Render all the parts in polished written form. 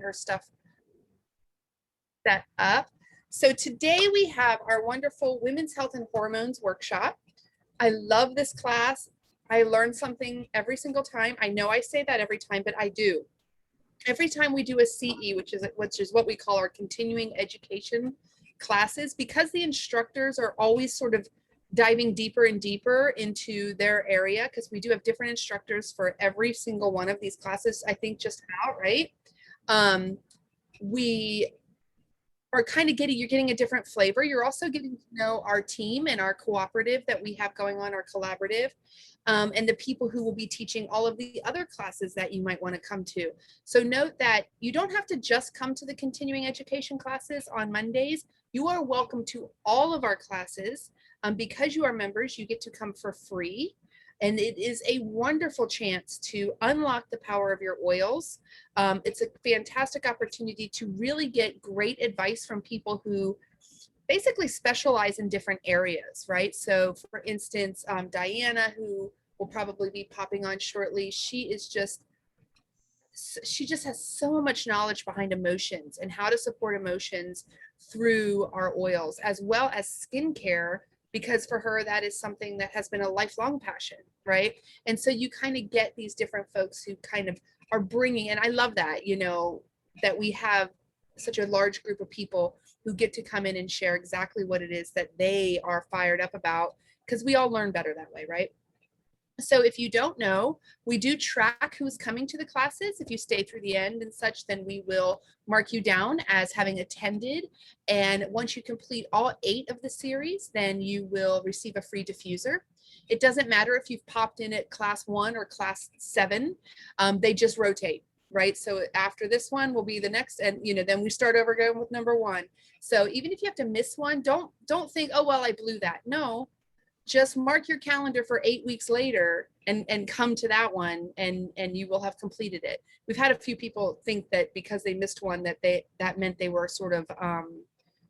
her stuff set up. So today we have our wonderful Women's Health and Hormones workshop. I love this class. I learn something every single time. I know I say that every time, but I do. Every time we do a CE, which is what we call our continuing education classes, because the instructors are always sort of diving deeper and deeper into their area, because we do have different instructors for every single one of these classes, I think just about, right? We are kind of you're getting a different flavor. You're also getting to know our team and our cooperative that we have going on, our collaborative, and the people who will be teaching all of the other classes that you might want to come to. So note that you don't have to just come to the continuing education classes on Mondays. You are welcome to all of our classes. Because you are members, you get to come for free. And it is a wonderful chance to unlock the power of your oils. It's a fantastic opportunity to really get great advice from people who basically specialize in different areas, right? So for instance, Diana, who will probably be popping on shortly, she just has so much knowledge behind emotions and how to support emotions through our oils, as well as skincare, because for her, that is something that has been a lifelong passion, right? And so you kind of get these different folks who kind of are bringing, and I love that, you know, that we have such a large group of people who get to come in and share exactly what it is that they are fired up about, because we all learn better that way, right? So if you don't know, we do track who's coming to the classes. If you stay through the end and such, then we will mark you down as having attended. And once you complete all 8 of the series, then you will receive a free diffuser. It doesn't matter if you've popped in at class 1 or class 7, they just rotate, right? So after this one will be the next, and you know, then we start over again with number 1. So even if you have to miss one, don't think, oh, well, I blew that. No, just mark your calendar for 8 weeks later and come to that one, and you will have completed it. We've had a few people think that because they missed one that meant they were sort of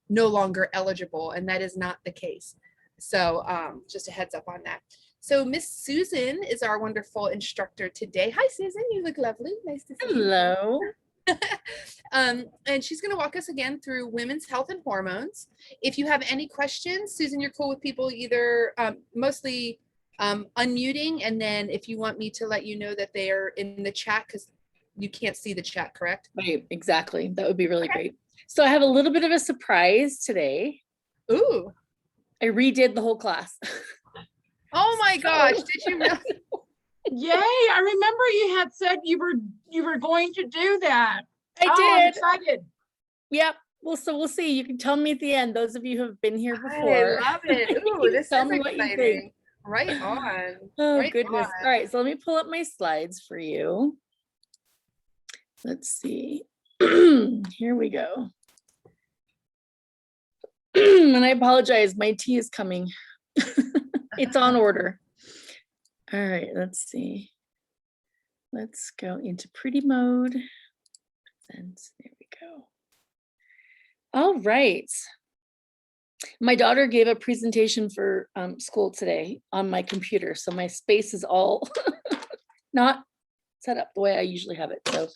no longer eligible, and that is not the case. So just a heads up on that. So Miss Susan is our wonderful instructor today. Hi, Susan, you look lovely. Nice to see you. Hello. And she's going to walk us again through women's health and hormones. If you have any questions, Susan, you're cool with people either mostly unmuting, and then if you want me to let you know that they are in the chat, because you can't see the chat, correct? Right, exactly. That would be really great. So I have a little bit of a surprise today. Ooh. I redid the whole class. Oh my gosh, did you really? Yay, I remember you had said you were going to do that. I did. I'm excited. Yep. Well, so we'll see. You can tell me at the end, those of you who have been here before. I love it. Ooh, this tell is me what exciting. you think. Right on. Oh, right goodness. on. All right, so let me pull up my slides for you. Let's see. Here we go. And I apologize, my tea is coming. It's on order. All right, let's see. Let's go into pretty mode. And there we go. All right. My daughter gave a presentation for school today on my computer, so my space is all not set up the way I usually have it. So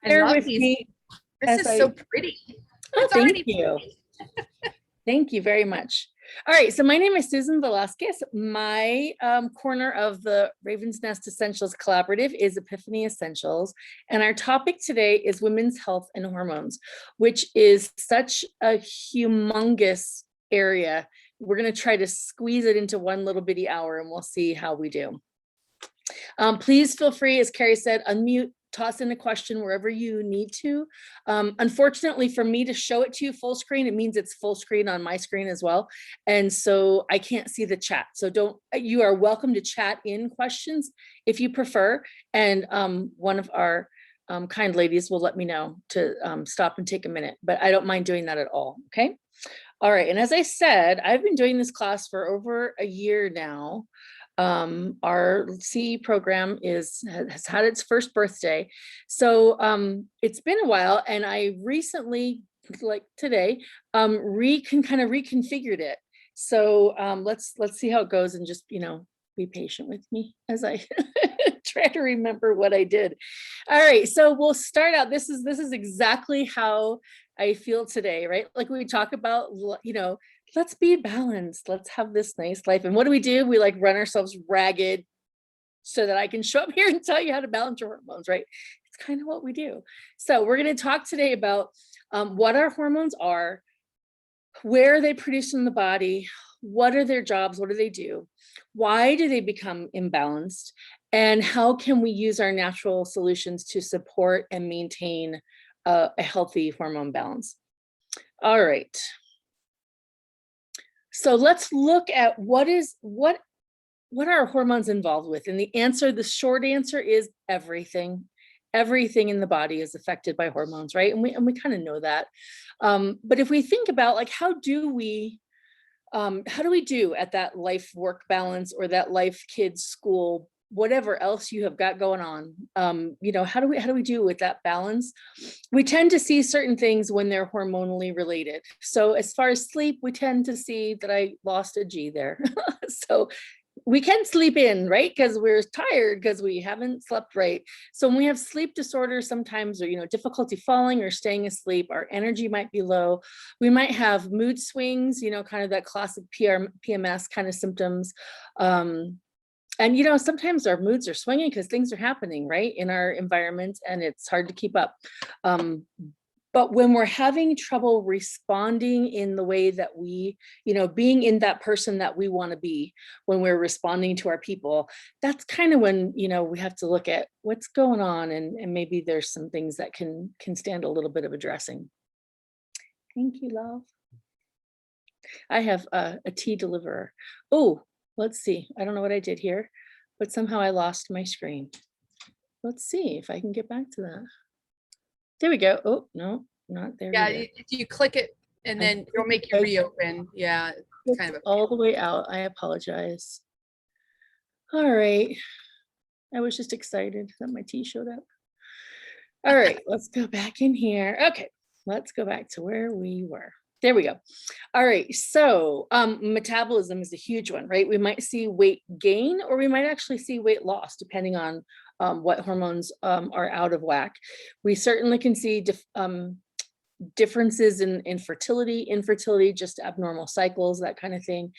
bear with me. This is so pretty. Oh, It's thank already you. pretty. Thank you very much. All right, so my name is Susan Velazquez. My corner of the Raven's Nest Essentials Collaborative is Epiphany Essentials. And our topic today is women's health and hormones, which is such a humongous area. We're gonna try to squeeze it into one little bitty hour, and we'll see how we do. Please feel free, as Carrie said, unmute, toss in a question wherever you need to. Unfortunately, for me to show it to you full screen, it means it's full screen on my screen as well. And so I can't see the chat. So you are welcome to chat in questions if you prefer. And one of our kind ladies will let me know to stop and take a minute, but I don't mind doing that at all, okay? All right, and as I said, I've been doing this class for over a year now. Our CE program has had its first birthday. So it's been a while, and I recently, like today, kind of reconfigured it. So let's see how it goes, and just, you know, be patient with me as I trying to remember what I did. All right, so we'll start out. This is exactly how I feel today, right? Like we talk about, you know, let's be balanced. Let's have this nice life. And what do? We like run ourselves ragged so that I can show up here and tell you how to balance your hormones, right? It's kind of what we do. So we're going to talk today about what our hormones are, where are they produced in the body, what are their jobs, what do they do, why do they become imbalanced, and how can we use our natural solutions to support and maintain a healthy hormone balance. All right. So let's look at what are our hormones involved with? And the short answer is everything. Everything in the body is affected by hormones, right? And we kind of know that. But if we think about like, how do we do at that life work balance or that life kids school, whatever else you have got going on, you know, how do we do with that balance? We tend to see certain things when they're hormonally related. So as far as sleep, we tend to see that I lost a G there. So we can sleep in, right? Because we're tired because we haven't slept right. So when we have sleep disorders sometimes, or, you know, difficulty falling or staying asleep, our energy might be low. We might have mood swings, you know, kind of that classic PMS kind of symptoms. And, you know, sometimes our moods are swinging because things are happening, right, in our environment, and it's hard to keep up. But when we're having trouble responding in the way that we, you know, being in that person that we want to be when we're responding to our people, that's kind of when, you know, we have to look at what's going on, and maybe there's some things that can stand a little bit of addressing. Thank you, love. I have a tea deliverer. Oh, let's see. I don't know what I did here, but somehow I lost my screen. Let's see if I can get back to that. There we go. Oh, no, not there. Yeah, if you click it and then it'll make you reopen. Yeah, it's kind of all the way out. I apologize. All right. I was just excited that my tea showed up. All right, let's go back in here. Okay, let's go back to where we were. There we go. All right, so metabolism is a huge one, right? We might see weight gain, or we might actually see weight loss, depending on what hormones are out of whack. We certainly can see differences in fertility, infertility, just abnormal cycles, that kind of thing.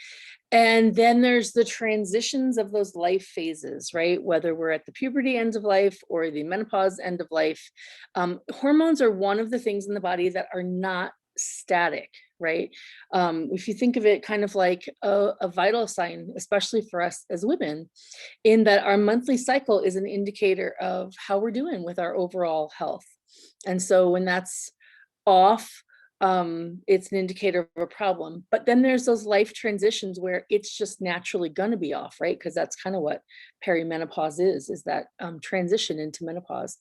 And then there's the transitions of those life phases, right? Whether we're at the puberty end of life or the menopause end of life. Hormones are one of the things in the body that are not static, right? If you think of it kind of like a vital sign, especially for us as women, in that our monthly cycle is an indicator of how we're doing with our overall health. And so when that's off, it's an indicator of a problem. But then there's those life transitions where it's just naturally going to be off, right? Because that's kind of what perimenopause is that transition into menopause.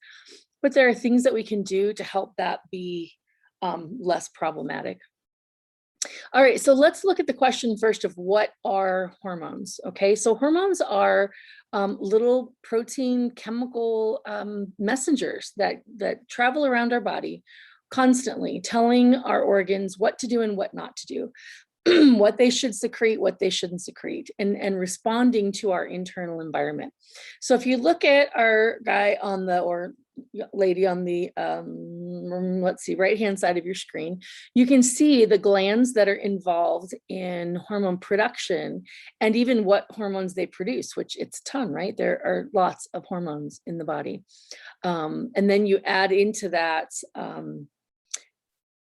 But there are things that we can do to help that be less problematic. All right, so let's look at the question first of what are hormones, okay? So hormones are little protein chemical messengers that travel around our body constantly, telling our organs what to do and what not to do, what they should secrete, what they shouldn't secrete, and responding to our internal environment. So if you look at our guy on the, or lady on the, let's see, right-hand side of your screen, you can see the glands that are involved in hormone production and even what hormones they produce, which it's a ton, right? There are lots of hormones in the body. And then you add into that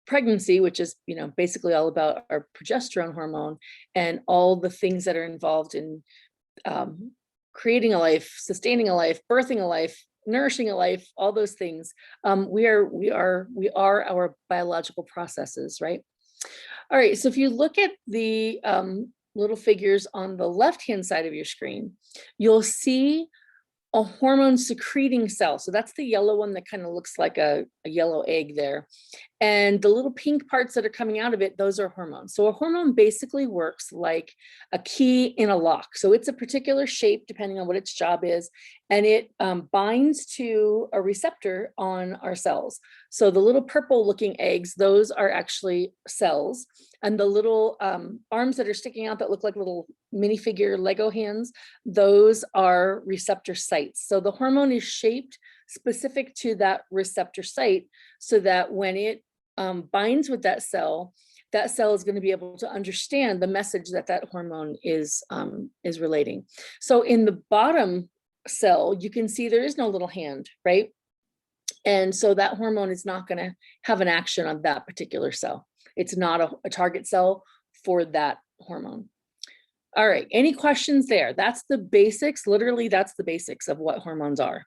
pregnancy, which is, you know, basically all about our progesterone hormone and all the things that are involved in creating a life, sustaining a life, birthing a life, nourishing a life, all those things. We are our biological processes, right? All right, so if you look at the little figures on the left-hand side of your screen, you'll see a hormone secreting cell. So that's the yellow one that kind of looks like a yellow egg there. And the little pink parts that are coming out of it, those are hormones. So a hormone basically works like a key in a lock. So it's a particular shape depending on what its job is, and it binds to a receptor on our cells. So the little purple looking eggs, those are actually cells. And the little arms that are sticking out that look like little minifigure Lego hands, those are receptor sites. So the hormone is shaped specific to that receptor site so that when it binds with that cell is going to be able to understand the message that that hormone is relating. So in the bottom cell, you can see there is no little hand, right? And so that hormone is not going to have an action on that particular cell. It's not a target cell for that hormone. All right, any questions there? That's the basics. Literally, that's the basics of what hormones are.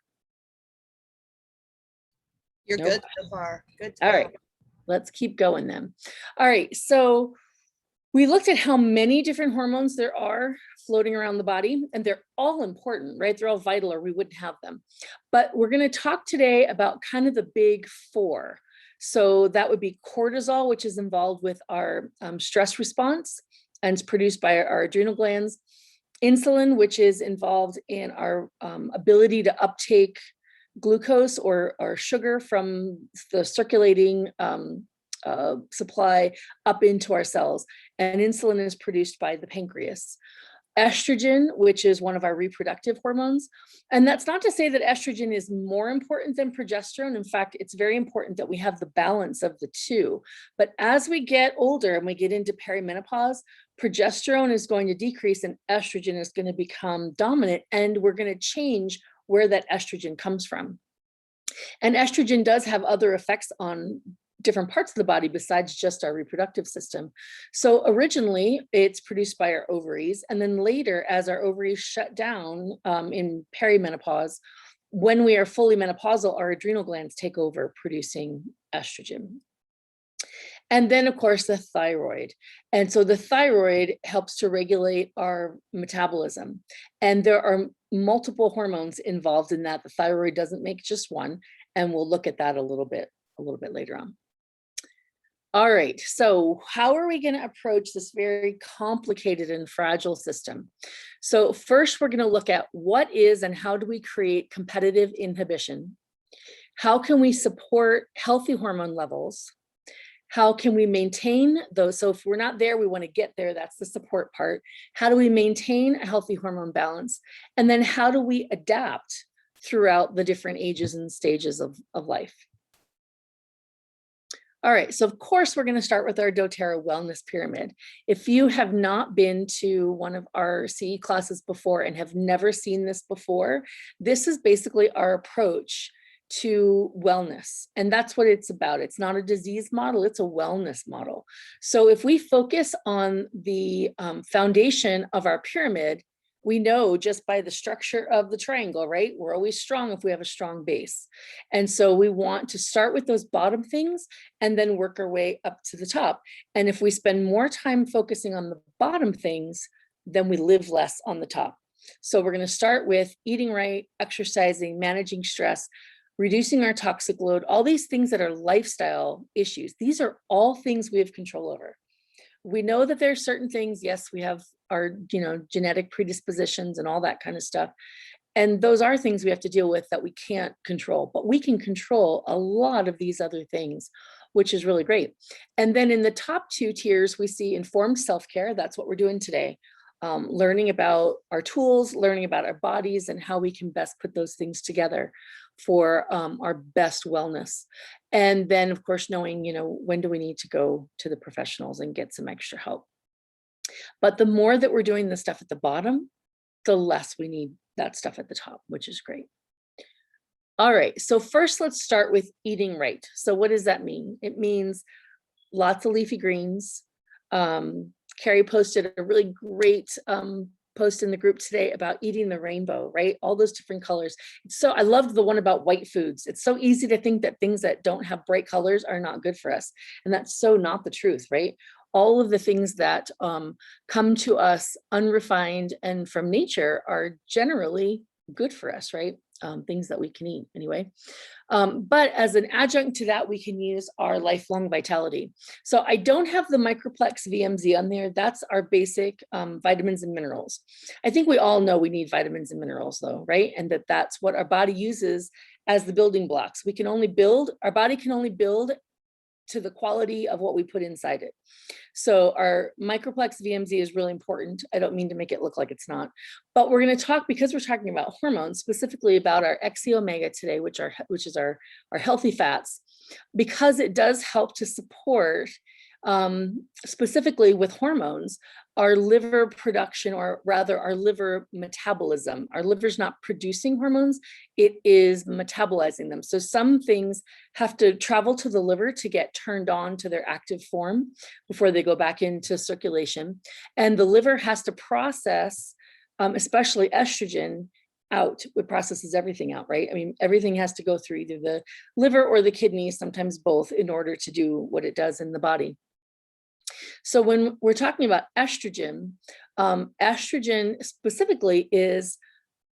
You're Nope. good so far. Good. All right, let's keep going then. All right, so we looked at how many different hormones there are floating around the body, and they're all important, right? They're all vital or we wouldn't have them. But we're going to talk today about kind of the big four. So that would be cortisol, which is involved with our stress response and it's produced by our adrenal glands. Insulin, which is involved in our ability to uptake glucose or sugar from the circulating supply up into our cells. And insulin is produced by the pancreas. Estrogen, which is one of our reproductive hormones. And that's not to say that estrogen is more important than progesterone. In fact, it's very important that we have the balance of the two. But as we get older and we get into perimenopause, progesterone is going to decrease and estrogen is going to become dominant, and we're going to change where that estrogen comes from. And estrogen does have other effects on different parts of the body besides just our reproductive system. So originally it's produced by our ovaries, and then later as our ovaries shut down in perimenopause, when we are fully menopausal, our adrenal glands take over producing estrogen. And then of course the thyroid. And so the thyroid helps to regulate our metabolism. And there are multiple hormones involved in that. The thyroid doesn't make just one, and we'll look at that a little bit later on. All right, so how are we going to approach this very complicated and fragile system? So first, we're going to look at what is and how do we create competitive inhibition? How can we support healthy hormone levels? How can we maintain those? So if we're not there, we want to get there. That's the support part. How do we maintain a healthy hormone balance? And then how do we adapt throughout the different ages and stages of life? All right, so of course, we're going to start with our doTERRA wellness pyramid. If you have not been to one of our CE classes before and have never seen this before, this is basically our approach to wellness. And that's what it's about. It's not a disease model, it's a wellness model. So if we focus on the foundation of our pyramid, we know just by the structure of the triangle, right? We're always strong if we have a strong base. And so we want to start with those bottom things and then work our way up to the top. And if we spend more time focusing on the bottom things, then we live less on the top. So we're going to start with eating right, exercising, managing stress, reducing our toxic load, all these things that are lifestyle issues. These are all things we have control over. We know that there are certain things, yes, we have our, genetic predispositions and all that kind of stuff. And those are things we have to deal with that we can't control, but we can control a lot of these other things, which is really great. And then in the top two tiers, we see informed self-care. That's what we're doing today. Learning about our tools, learning about our bodies and how we can best put those things together for our best wellness. And then of course, knowing, when do we need to go to the professionals and get some extra help. But the more that we're doing the stuff at the bottom, the less we need that stuff at the top, which is great. All right, so first let's start with eating right. So what does that mean? It means lots of leafy greens. Carrie posted a really great post in the group today about eating the rainbow, right? All those different colors. So I loved the one about white foods. It's so easy to think that things that don't have bright colors are not good for us. And that's so not the truth, right? All of the things that come to us unrefined and from nature are generally good for us, right? things that we can eat anyway. But as an adjunct to that, we can use our lifelong vitality. So I don't have the Microplex VMZ on there. That's our basic vitamins and minerals. I think we all know we need vitamins and minerals though, right? And that's what our body uses as the building blocks. We can only build, our body can only build to the quality of what we put inside it. So our Microplex VMZ is really important. I don't mean to make it look like it's not, but we're going to talk, because we're talking about hormones, specifically about our XE omega today, which is our healthy fats, because it does help to support, specifically with hormones, our liver production, or rather our liver metabolism. Our liver's not producing hormones, it is metabolizing them. So some things have to travel to the liver to get turned on to their active form before they go back into circulation. And the liver has to process, especially estrogen, out. It processes everything out, right? I mean, everything has to go through either the liver or the kidneys, sometimes both, in order to do what it does in the body. So when we're talking about estrogen, estrogen specifically is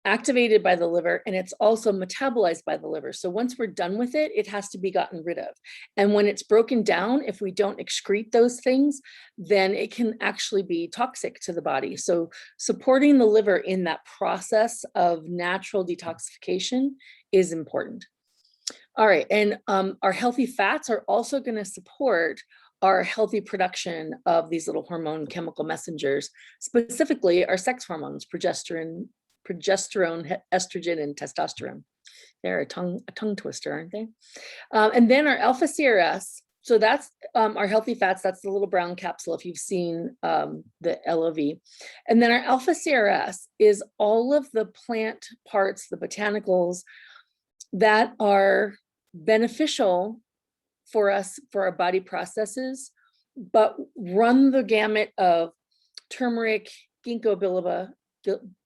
activated by the liver, and it's also metabolized by the liver. So once we're done with it, it has to be gotten rid of. And when it's broken down, if we don't excrete those things, then it can actually be toxic to the body. So supporting the liver in that process of natural detoxification is important. All right, and our healthy fats are also going to support our healthy production of these little hormone chemical messengers, specifically our sex hormones, progesterone, estrogen, and testosterone. They're a tongue twister, aren't they? And then our alpha CRS. So that's our healthy fats. That's the little brown capsule if you've seen the LOV. And then our alpha CRS is all of the plant parts, the botanicals that are beneficial for us, for our body processes, but run the gamut of turmeric, ginkgo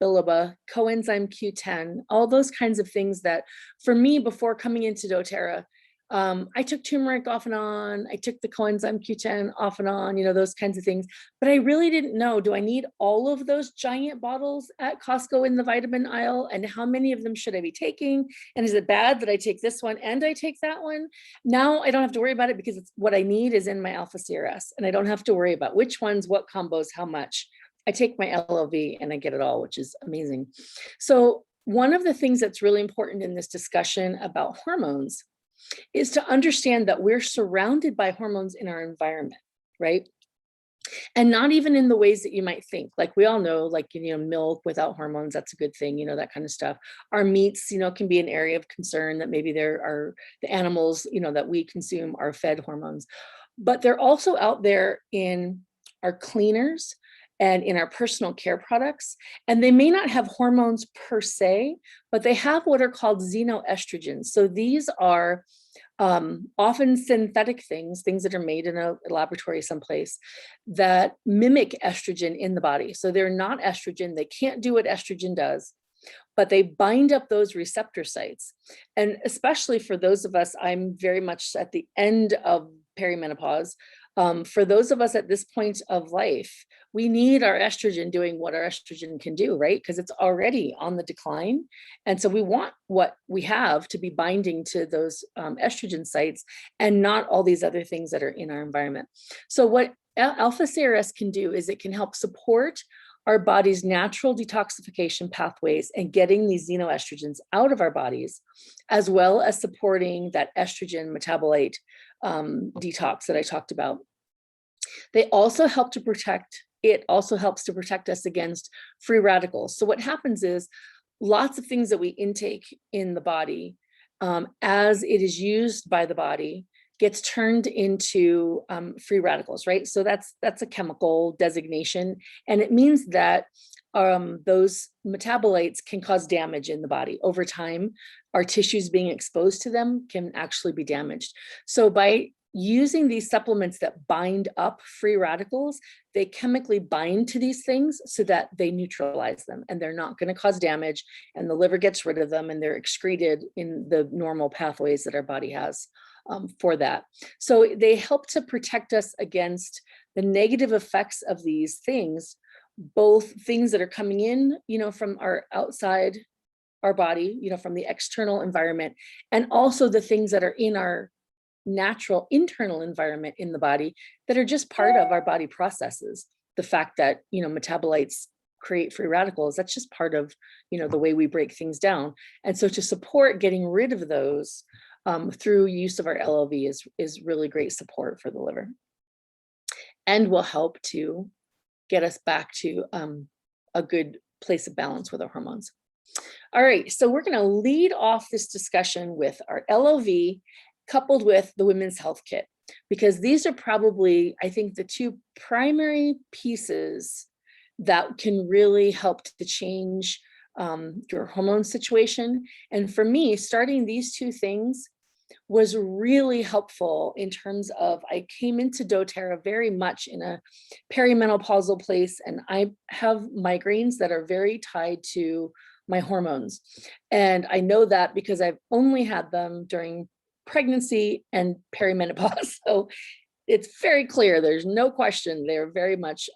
biloba, coenzyme Q10, all those kinds of things that, for me, before coming into doTERRA, I took turmeric off and on, I took the coenzyme Q10 off and on, those kinds of things, but I really didn't know, do I need all of those giant bottles at Costco in the vitamin aisle? And how many of them should I be taking? And is it bad that I take this one and I take that one? Now I don't have to worry about it, because it's what I need is in my alpha CRS, and I don't have to worry about which ones, what combos, how much. I take my LOV and I get it all, which is amazing. So one of the things that's really important in this discussion about hormones is to understand that we're surrounded by hormones in our environment, right? And not even in the ways that you might think. Like we all know, like, milk without hormones, that's a good thing, that kind of stuff. Our meats, can be an area of concern, that maybe there are the animals, that we consume are fed hormones. But they're also out there in our cleaners and in our personal care products. And they may not have hormones per se, but they have what are called xenoestrogens. So these are often synthetic things that are made in a laboratory someplace that mimic estrogen in the body. So they're not estrogen, they can't do what estrogen does, but they bind up those receptor sites. And especially for those of us, I'm very much at the end of perimenopause. For those of us at this point of life, we need our estrogen doing what our estrogen can do, right? Because it's already on the decline. And so we want what we have to be binding to those estrogen sites, and not all these other things that are in our environment. So what alpha CRS can do is it can help support our body's natural detoxification pathways and getting these xenoestrogens out of our bodies, as well as supporting that estrogen metabolite detox that I talked about. They also help to protect, it also helps to protect us against free radicals. So what happens is lots of things that we intake in the body, as it is used by the body, gets turned into free radicals, right? So that's a chemical designation, and it means that those metabolites can cause damage in the body. Over time, our tissues being exposed to them can actually be damaged. So by using these supplements that bind up free radicals, they chemically bind to these things so that they neutralize them, and they're not going to cause damage, and the liver gets rid of them, and they're excreted in the normal pathways that our body has for that. So they help to protect us against the negative effects of these things, both things that are coming in, from our outside our body, from the external environment, and also the things that are in our natural internal environment in the body that are just part of our body processes. The fact that, metabolites create free radicals, that's just part of, the way we break things down. And so to support getting rid of those through use of our LLV is really great support for the liver, and will help to get us back to a good place of balance with our hormones. All right, so we're going to lead off this discussion with our LLV coupled with the Women's Health Kit, because these are probably, I think, the two primary pieces that can really help to change your hormone situation. And for me, starting these two things was really helpful in terms of, I came into doTERRA very much in a perimenopausal place, and I have migraines that are very tied to my hormones. And I know that because I've only had them during pregnancy and perimenopause. So it's very clear, there's no question, they're very much,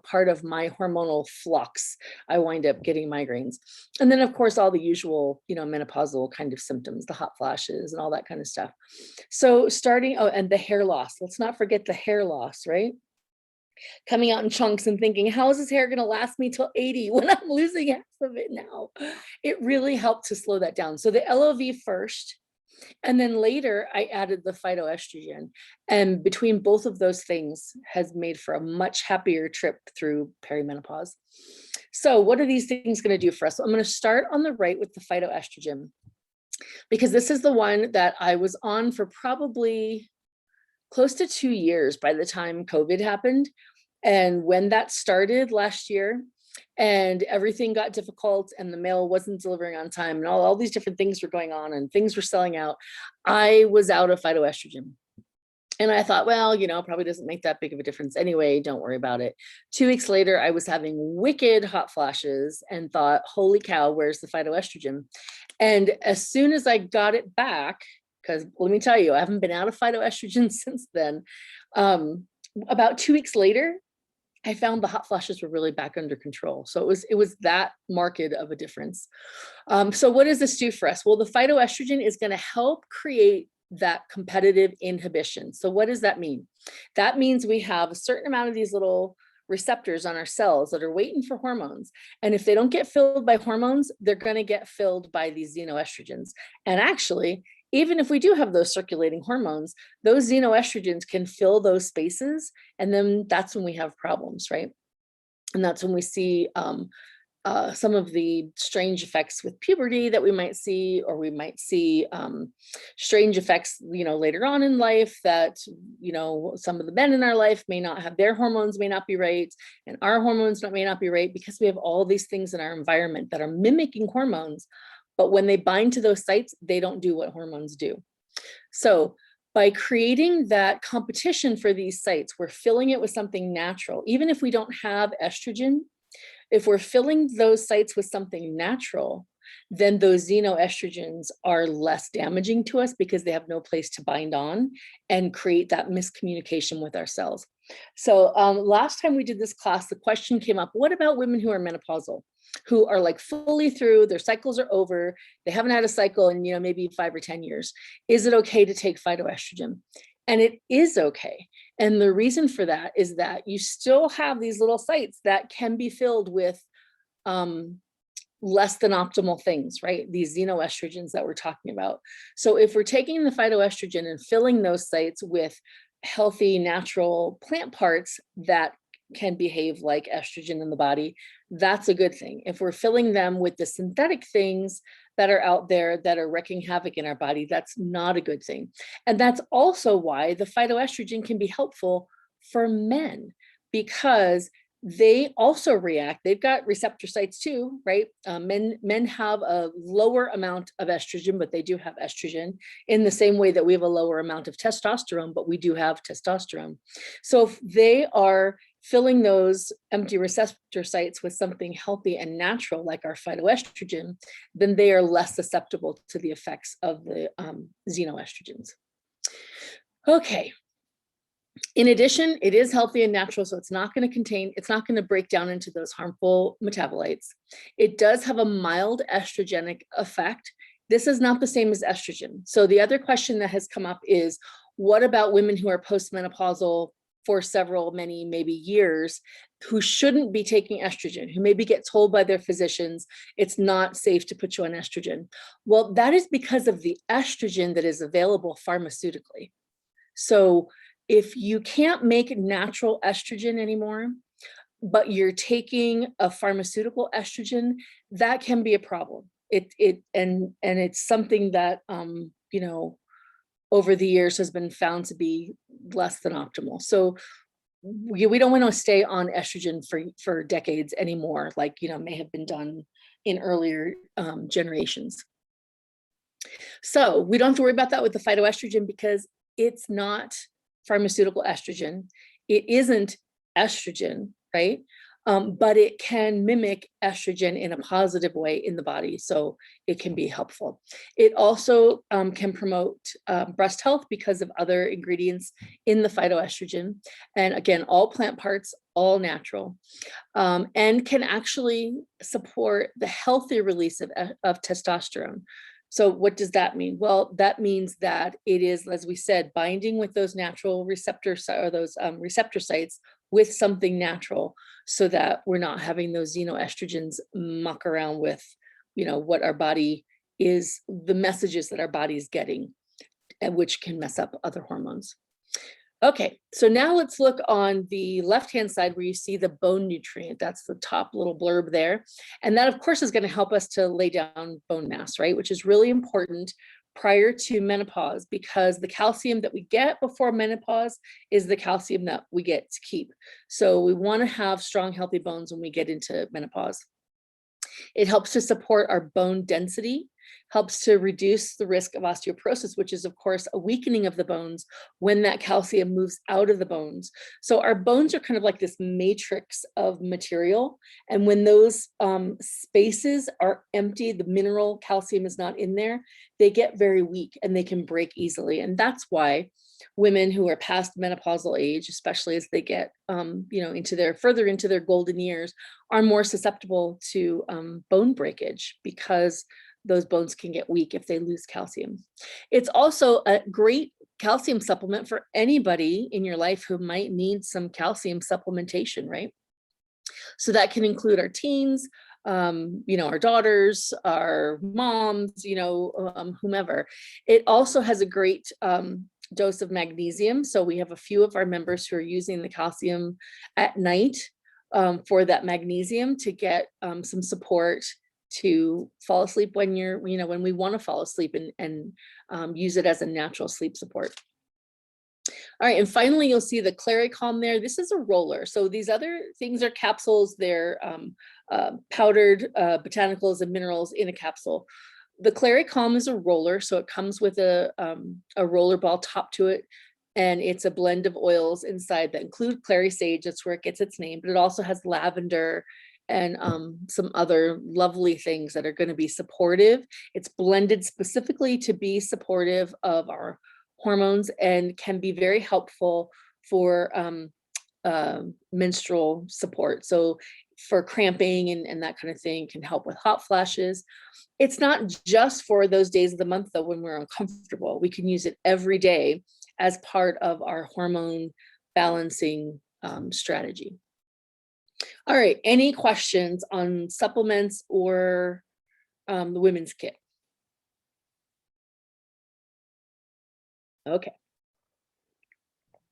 part of my hormonal flux. I wind up getting migraines. And then of course, all the usual, menopausal kind of symptoms, the hot flashes and all that kind of stuff. So and the hair loss, let's not forget the hair loss, right? Coming out in chunks and thinking, how is this hair going to last me till 80 when I'm losing half of it now? It really helped to slow that down. So the LOV first, and then later I added the phytoestrogen, and between both of those things has made for a much happier trip through perimenopause. So what are these things going to do for us? So I'm going to start on the right with the phytoestrogen, because this is the one that I was on for probably close to 2 years by the time COVID happened. And when that started last year, and everything got difficult and the mail wasn't delivering on time and all these different things were going on and things were selling out, I was out of phytoestrogen. And I thought, well, probably doesn't make that big of a difference anyway, don't worry about it. 2 weeks later, I was having wicked hot flashes and thought, holy cow, where's the phytoestrogen? And as soon as I got it back, because let me tell you, I haven't been out of phytoestrogen since then. About 2 weeks later, I found the hot flashes were really back under control. So it was that marked of a difference. So what does this do for us? Well, the phytoestrogen is going to help create that competitive inhibition. So what does that mean? That means we have a certain amount of these little receptors on our cells that are waiting for hormones. And if they don't get filled by hormones, they're going to get filled by these xenoestrogens. And actually, even if we do have those circulating hormones, those xenoestrogens can fill those spaces. And then that's when we have problems, right? And that's when we see some of the strange effects with puberty that we might see, or we might see strange effects, later on in life that, some of the men in our life may not have, their hormones may not be right, and our hormones may not be right, because we have all these things in our environment that are mimicking hormones. But when they bind to those sites, they don't do what hormones do. So by creating that competition for these sites, we're filling it with something natural. Even if we don't have estrogen, if we're filling those sites with something natural, then those xenoestrogens are less damaging to us because they have no place to bind on and create that miscommunication with our cells. So last time we did this class, the question came up, what about women who are menopausal, who are like fully through, their cycles are over, they haven't had a cycle in, maybe 5 or 10 years. Is it okay to take phytoestrogen? And it is okay. And the reason for that is that you still have these little sites that can be filled with less than optimal things, right? These xenoestrogens that we're talking about. So if we're taking the phytoestrogen and filling those sites with healthy, natural plant parts that can behave like estrogen in the body, that's a good thing. If we're filling them with the synthetic things that are out there that are wreaking havoc in our body, that's not a good thing. And that's also why the phytoestrogen can be helpful for men, because they also react. They've got receptor sites too, right? Men have a lower amount of estrogen, but they do have estrogen, in the same way that we have a lower amount of testosterone, but we do have testosterone. So if they are filling those empty receptor sites with something healthy and natural, like our phytoestrogen, then they are less susceptible to the effects of the xenoestrogens. Okay. In addition, it is healthy and natural, so it's not going to break down into those harmful metabolites. It does have a mild estrogenic effect. This is not the same as estrogen. So the other question that has come up is, what about women who are postmenopausal for many, maybe years, who shouldn't be taking estrogen, who maybe get told by their physicians, it's not safe to put you on estrogen? Well, that is because of the estrogen that is available pharmaceutically. So if you can't make natural estrogen anymore, but you're taking a pharmaceutical estrogen, that can be a problem. And it's something that you know, over the years has been found to be less than optimal. So we don't want to stay on estrogen for decades anymore, like, you know, may have been done in earlier generations. So we don't have to worry about that with the phytoestrogen, because it's not pharmaceutical estrogen. It isn't estrogen, right? But it can mimic estrogen in a positive way in the body, so it can be helpful. It also can promote breast health because of other ingredients in the phytoestrogen. And again, all plant parts, all natural, and can actually support the healthy release of testosterone. So what does that mean? Well, that means that it is, as we said, binding with those natural receptors, or those receptor sites, with something natural, so that we're not having those xenoestrogens muck around with, you know, what our body is, the messages that our body is getting, and which can mess up other hormones. Okay, so now let's look on the left-hand side where you see the bone nutrient. That's the top little blurb there. And that, of course, is going to help us to lay down bone mass, right? Which is really important prior to menopause, because the calcium that we get before menopause is the calcium that we get to keep. So we want to have strong, healthy bones when we get into menopause. It helps to support our bone density, helps to reduce the risk of osteoporosis, which is, of course, a weakening of the bones when that calcium moves out of the bones. So our bones are kind of like this matrix of material. And when those spaces are empty, the mineral calcium is not in there, they get very weak and they can break easily. And that's why women who are past menopausal age, especially as they get further into their golden years, are more susceptible to bone breakage, because those bones can get weak if they lose calcium. It's also a great calcium supplement for anybody in your life who might need some calcium supplementation, right? So that can include our teens, our daughters, our moms, whomever. It also has a great dose of magnesium. So we have a few of our members who are using the calcium at night for that magnesium, to get some support to fall asleep when when we want to fall asleep, and use it as a natural sleep support. All right, and finally, you'll see the Claricalm there. This is a roller. So these other things are capsules. They're powdered botanicals and minerals in a capsule. The Claricalm is a roller, so it comes with a roller ball top to it, and it's a blend of oils inside that include clary sage. That's where it gets its name, but it also has lavender and some other lovely things that are going to be supportive. It's blended specifically to be supportive of our hormones, and can be very helpful for menstrual support. So for cramping and that kind of thing, can help with hot flashes. It's not just for those days of the month, though, when we're uncomfortable. We can use it every day as part of our hormone balancing strategy. All right, any questions on supplements or the women's kit? Okay.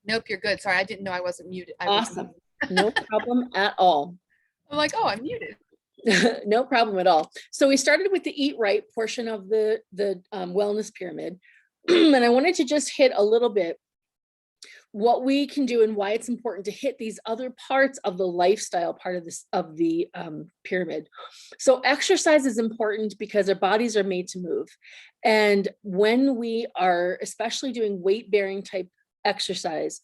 Nope, you're good. Sorry, I didn't know I wasn't muted. Awesome. No problem at all. I'm like, oh, I'm muted. No problem at all. So we started with the eat right portion of the wellness pyramid. And I wanted to just hit a little bit what we can do and why it's important to hit these other parts of the lifestyle part of the pyramid. So exercise is important because our bodies are made to move. And when we are especially doing weight-bearing type exercise,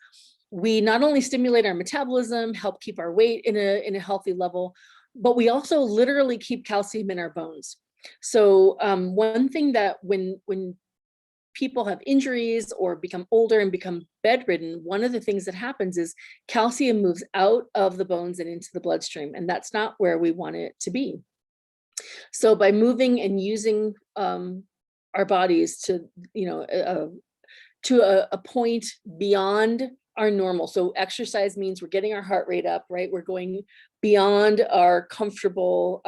we not only stimulate our metabolism, help keep our weight in a healthy level, but we also literally keep calcium in our bones. So one thing that when people have injuries or become older and become bedridden, one of the things that happens is calcium moves out of the bones and into the bloodstream, and that's not where we want it to be. So by moving and using our bodies to, a point beyond our normal. So exercise means we're getting our heart rate up, right? We're going beyond our comfortable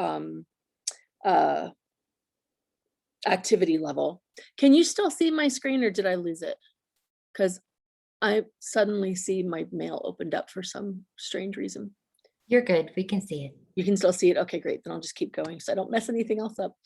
activity level. Can you still see my screen, or did I lose it? Because I suddenly see my mail opened up for some strange reason. You're good. We can see it. You can still see it. Okay, great. Then I'll just keep going so I don't mess anything else up.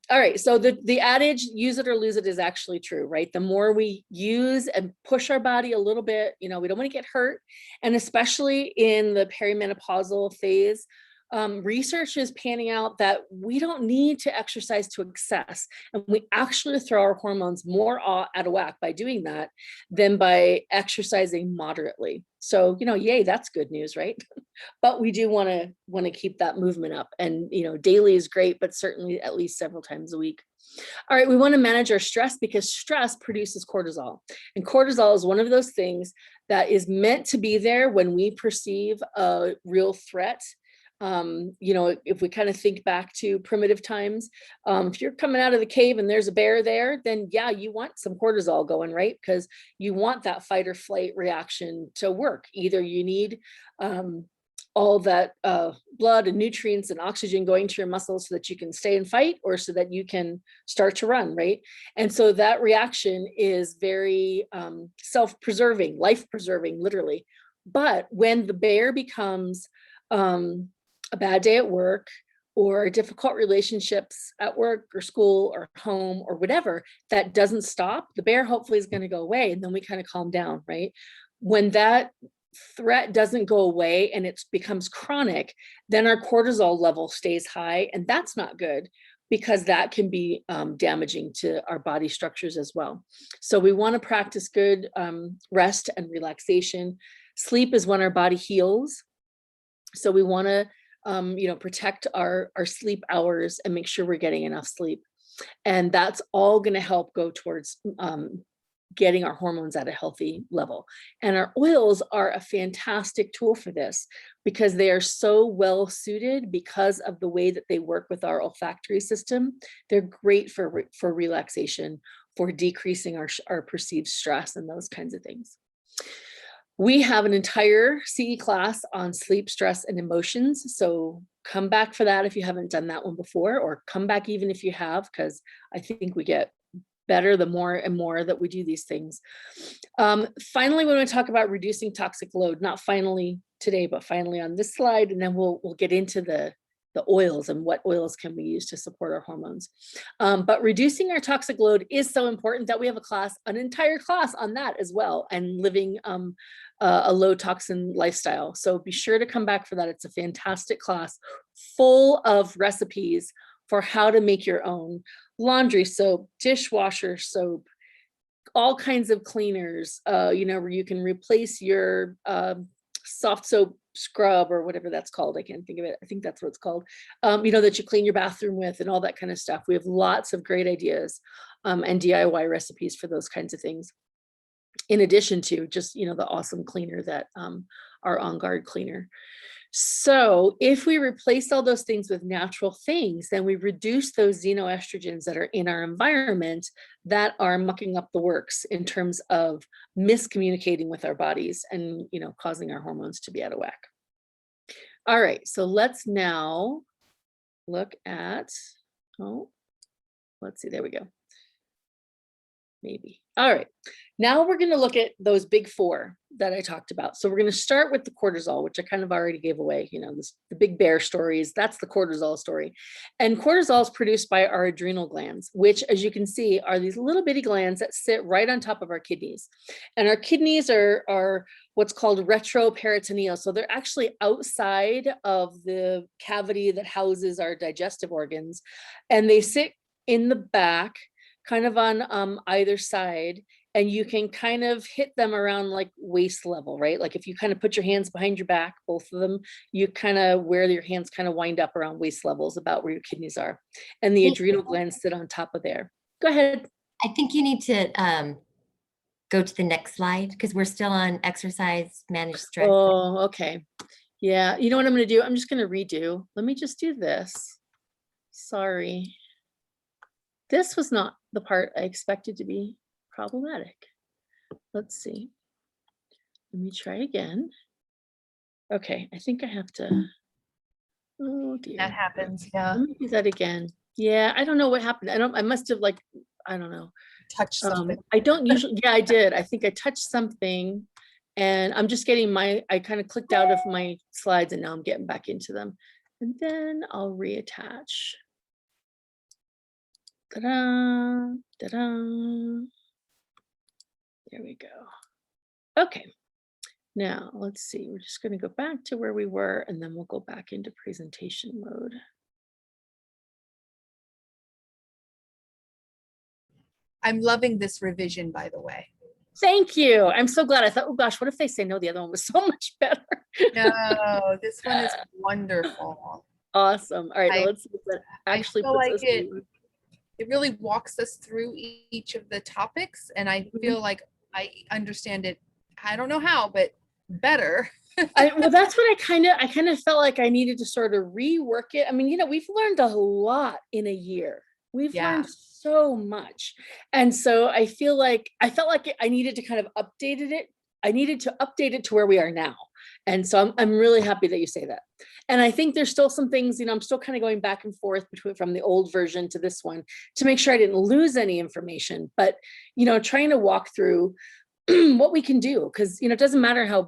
All right, so the adage, use it or lose it, is actually true, right? The more we use and push our body a little bit, we don't want to get hurt. And especially in the perimenopausal phase, research is panning out that we don't need to exercise to excess. And we actually throw our hormones more out of whack by doing that than by exercising moderately. So, yay, that's good news, right? But we do want to keep that movement up, and daily is great, but certainly at least several times a week. All right, we want to manage our stress because stress produces cortisol, and cortisol is one of those things that is meant to be there when we perceive a real threat. If we kind of think back to primitive times, if you're coming out of the cave and there's a bear there, then yeah, you want some cortisol going, right? Because you want that fight or flight reaction to work. Either you need all that blood and nutrients and oxygen going to your muscles so that you can stay and fight, or so that you can start to run, right? And so that reaction is very self-preserving, life-preserving, literally. But when the bear becomes a bad day at work, or difficult relationships at work or school or home or whatever, that doesn't stop, the bear hopefully is going to go away, and then we kind of calm down, right? When that threat doesn't go away and it becomes chronic, then our cortisol level stays high, and that's not good, because that can be damaging to our body structures as well. So we want to practice good rest and relaxation. Sleep is when our body heals. So we want to protect our sleep hours and make sure we're getting enough sleep. And that's all going to help go towards getting our hormones at a healthy level. And our oils are a fantastic tool for this, because they are so well suited because of the way that they work with our olfactory system. They're great for relaxation, for decreasing our perceived stress and those kinds of things. We have an entire CE class on sleep, stress, and emotions. So come back for that if you haven't done that one before, or come back even if you have, because I think we get better the more and more that we do these things. Finally, we want to talk about reducing toxic load, not finally today, but finally on this slide, and then we'll get into the oils and what oils can we use to support our hormones. But reducing our toxic load is so important that we have an entire class on that as well, and living a low toxin lifestyle. So be sure to come back for that. It's a fantastic class full of recipes for how to make your own laundry soap, dishwasher soap, all kinds of cleaners, where you can replace your soft soap scrub or whatever that's called. I can't think of it. I think that's what it's called. That you clean your bathroom with and all that kind of stuff. We have lots of great ideas and DIY recipes for those kinds of things. In addition to just, the awesome cleaner that our On Guard cleaner. So if we replace all those things with natural things, then we reduce those xenoestrogens that are in our environment that are mucking up the works in terms of miscommunicating with our bodies and, causing our hormones to be out of whack. All right, so let's now look at, let's see, there we go. Maybe. All right. Now we're going to look at those big four that I talked about. So we're going to start with the cortisol, which I kind of already gave away, the big bear stories. That's the cortisol story. And cortisol is produced by our adrenal glands, which, as you can see, are these little bitty glands that sit right on top of our kidneys. And our kidneys are what's called retroperitoneal. So they're actually outside of the cavity that houses our digestive organs. And they sit in the back, kind of on either side, and you can kind of hit them around like waist level, right? Like if you kind of put your hands behind your back, both of them, you kind of where your hands kind of wind up around waist levels, about where your kidneys are. And the adrenal glands sit on top of there. Go ahead. I think you need to go to the next slide because we're still on exercise, manage stress. Oh, okay. Yeah, you know what I'm going to do? I'm just going to redo. Let me just do this. Sorry. This was not the part I expected to be problematic. Let's see. Let me try again. Okay, I think I have to. Oh dear. That happens, yeah. Let me do that again. Yeah, I don't know what happened. I must have like, I don't know. Touch something. I don't usually, yeah, I did. I think I touched something and I'm just getting I kind of clicked out of my slides and now I'm getting back into them. And then I'll reattach. Ta-da, ta-da. There we go. Okay. Now let's see, we're just going to go back to where we were and then we'll go back into presentation mode. I'm loving this revision, by the way. Thank you. I'm so glad. I thought, oh gosh, what if they say no, the other one was so much better. No, this one is wonderful. Awesome. All right, let's see if that actually feel puts like us it really walks us through each of the topics, and I feel like I understand it. I don't know how, but better. well, that's what I kind of felt like I needed to sort of rework it. I mean, you know, we've learned a lot in a year. We've learned so much. And so I felt like I needed to kind of update it. I needed to update it to where we are now. And so I'm really happy that you say that. And I think there's still some things, you know, I'm still kind of going back and forth from the old version to this one to make sure I didn't lose any information, but, you know, trying to walk through what we can do. Cause, you know, it doesn't matter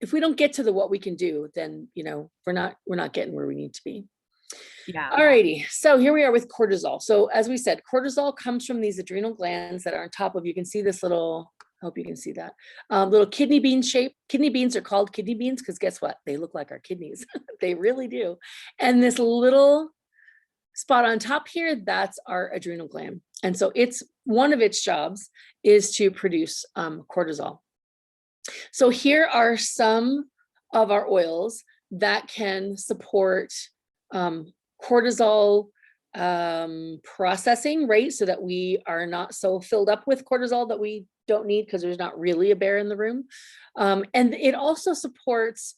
if we don't get to what we can do, then, you know, we're not getting where we need to be. Yeah. All righty. So here we are with cortisol. So as we said, cortisol comes from these adrenal glands that are on top of, you can see this little, I hope you can see that, little kidney bean shape. Kidney beans are called kidney beans because guess what? They look like our kidneys. They really do. And this little spot on top here, that's our adrenal gland. And so one of its jobs is to produce cortisol. So here are some of our oils that can support cortisol processing, right? So that we are not so filled up with cortisol that we don't need because there's not really a bear in the room. And it also supports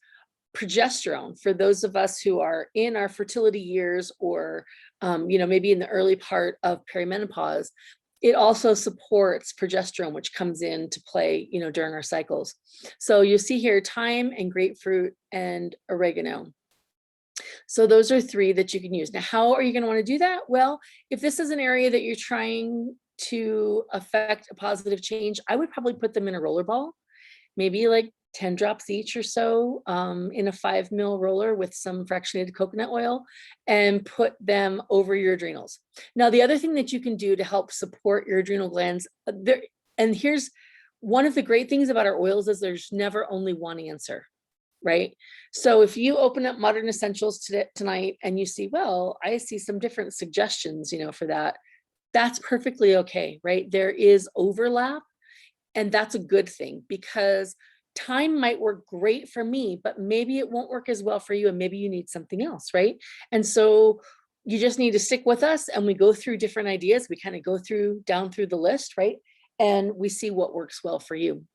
progesterone for those of us who are in our fertility years or, you know, maybe in the early part of perimenopause. It also supports progesterone, which comes into play, you know, during our cycles. So you see here, thyme and grapefruit and oregano. So those are 3 that you can use. Now, how are you going to want to do that? Well, if this is an area that you're trying to affect a positive change, I would probably put them in a roller ball, maybe like 10 drops each or so in a 5 ml roller with some fractionated coconut oil and put them over your adrenals. Now, the other thing that you can do to help support your adrenal glands and here's one of the great things about our oils is there's never only one answer. Right? So if you open up Modern Essentials tonight and you see, well, I see some different suggestions, you know, for that, that's perfectly okay, right? There is overlap and that's a good thing because thyme might work great for me, but maybe it won't work as well for you and maybe you need something else, right? And so you just need to stick with us and we go through different ideas. We kind of go down through the list, right? And we see what works well for you.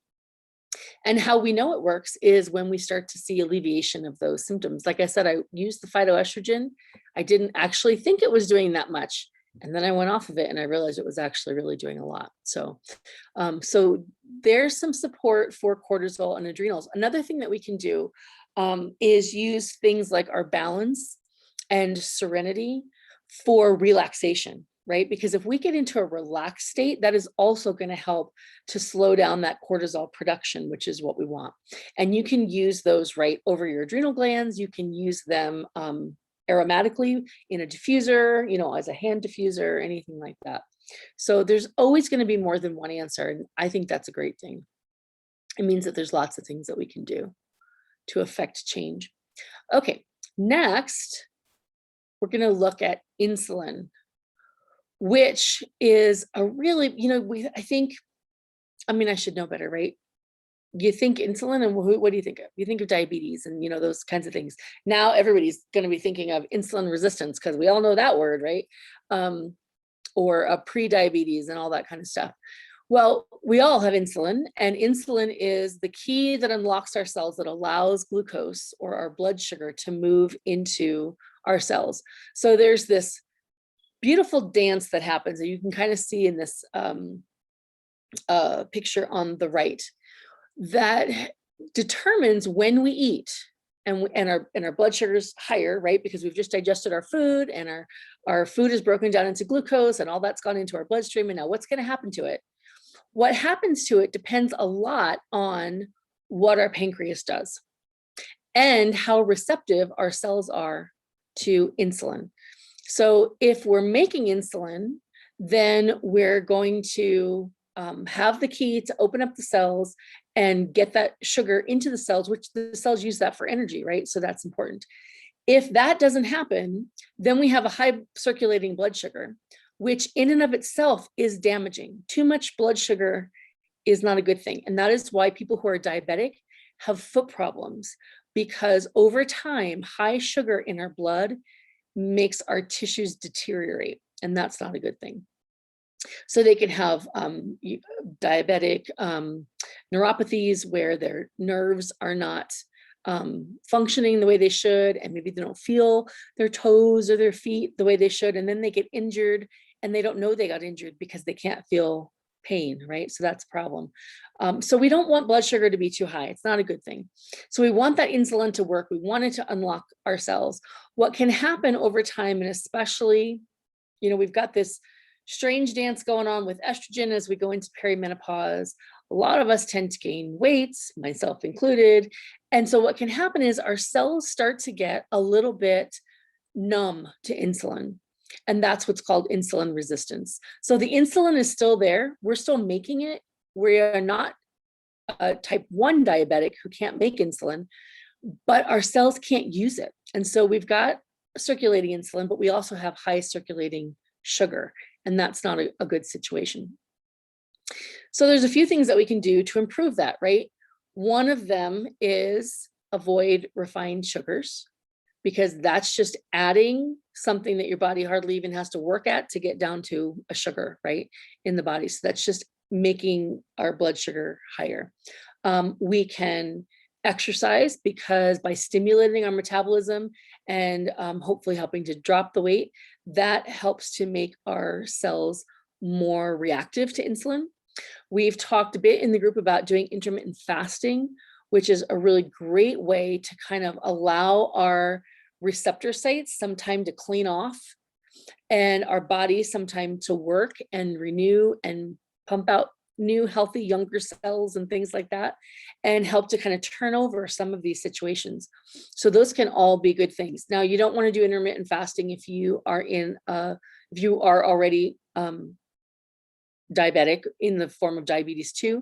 And how we know it works is when we start to see alleviation of those symptoms. Like I said, I used the phytoestrogen. I didn't actually think it was doing that much. And then I went off of it and I realized it was actually really doing a lot. So, so there's some support for cortisol and adrenals. Another thing that we can do is use things like our balance and serenity for relaxation. Right? Because if we get into a relaxed state, that is also going to help to slow down that cortisol production, which is what we want. And you can use those right over your adrenal glands. You can use them aromatically in a diffuser, you know, as a hand diffuser, anything like that. So there's always going to be more than one answer. And I think that's a great thing. It means that there's lots of things that we can do to affect change. Okay, next, we're going to look at insulin, which is a really, you know, I should know better, right? You think insulin and what do you think of? You think of diabetes and, you know, those kinds of things. Now everybody's going to be thinking of insulin resistance because we all know that word, right? or pre-diabetes and all that kind of stuff. Well, we all have insulin, and insulin is the key that unlocks our cells, that allows glucose or our blood sugar to move into our cells. So there's this beautiful dance that happens that you can kind of see in this picture on the right, that determines when we eat and our blood sugar is higher, right? Because we've just digested our food, and our food is broken down into glucose, and all that's gone into our bloodstream. And now what's going to happen to it? What happens to it depends a lot on what our pancreas does and how receptive our cells are to insulin. So if we're making insulin, then we're going to have the key to open up the cells and get that sugar into the cells, which the cells use that for energy, right? So that's important. If that doesn't happen, then we have a high circulating blood sugar, which in and of itself is damaging. Too much blood sugar is not a good thing. And that is why people who are diabetic have foot problems, because over time, high sugar in our blood makes our tissues deteriorate, and that's not a good thing. So they can have diabetic neuropathies where their nerves are not functioning the way they should, and maybe they don't feel their toes or their feet the way they should, and then they get injured and they don't know they got injured because they can't feel pain, right? So that's a problem. So we don't want blood sugar to be too high. It's not a good thing. So we want that insulin to work. We want it to unlock our cells. What can happen over time, and especially, we've got this strange dance going on with estrogen as we go into perimenopause. A lot of us tend to gain weight, myself included. And so what can happen is our cells start to get a little bit numb to insulin. And that's what's called insulin resistance. So the insulin is still there. We're still making it. We are not a type 1 diabetic who can't make insulin, but our cells can't use it. And so we've got circulating insulin, but we also have high circulating sugar. And that's not a good situation. So there's a few things that we can do to improve that, right? One of them is avoid refined sugars, because that's just adding something that your body hardly even has to work at to get down to a sugar, right, in the body. So that's just making our blood sugar higher. We can exercise, because by stimulating our metabolism and hopefully helping to drop the weight, that helps to make our cells more reactive to insulin. We've talked a bit in the group about doing intermittent fasting, which is a really great way to kind of allow our receptor sites some time to clean off, and our body some time to work and renew and pump out new healthy younger cells and things like that, and help to kind of turn over some of these situations. So those can all be good things. Now, you don't want to do intermittent fasting if you are already diabetic in the form of diabetes 2,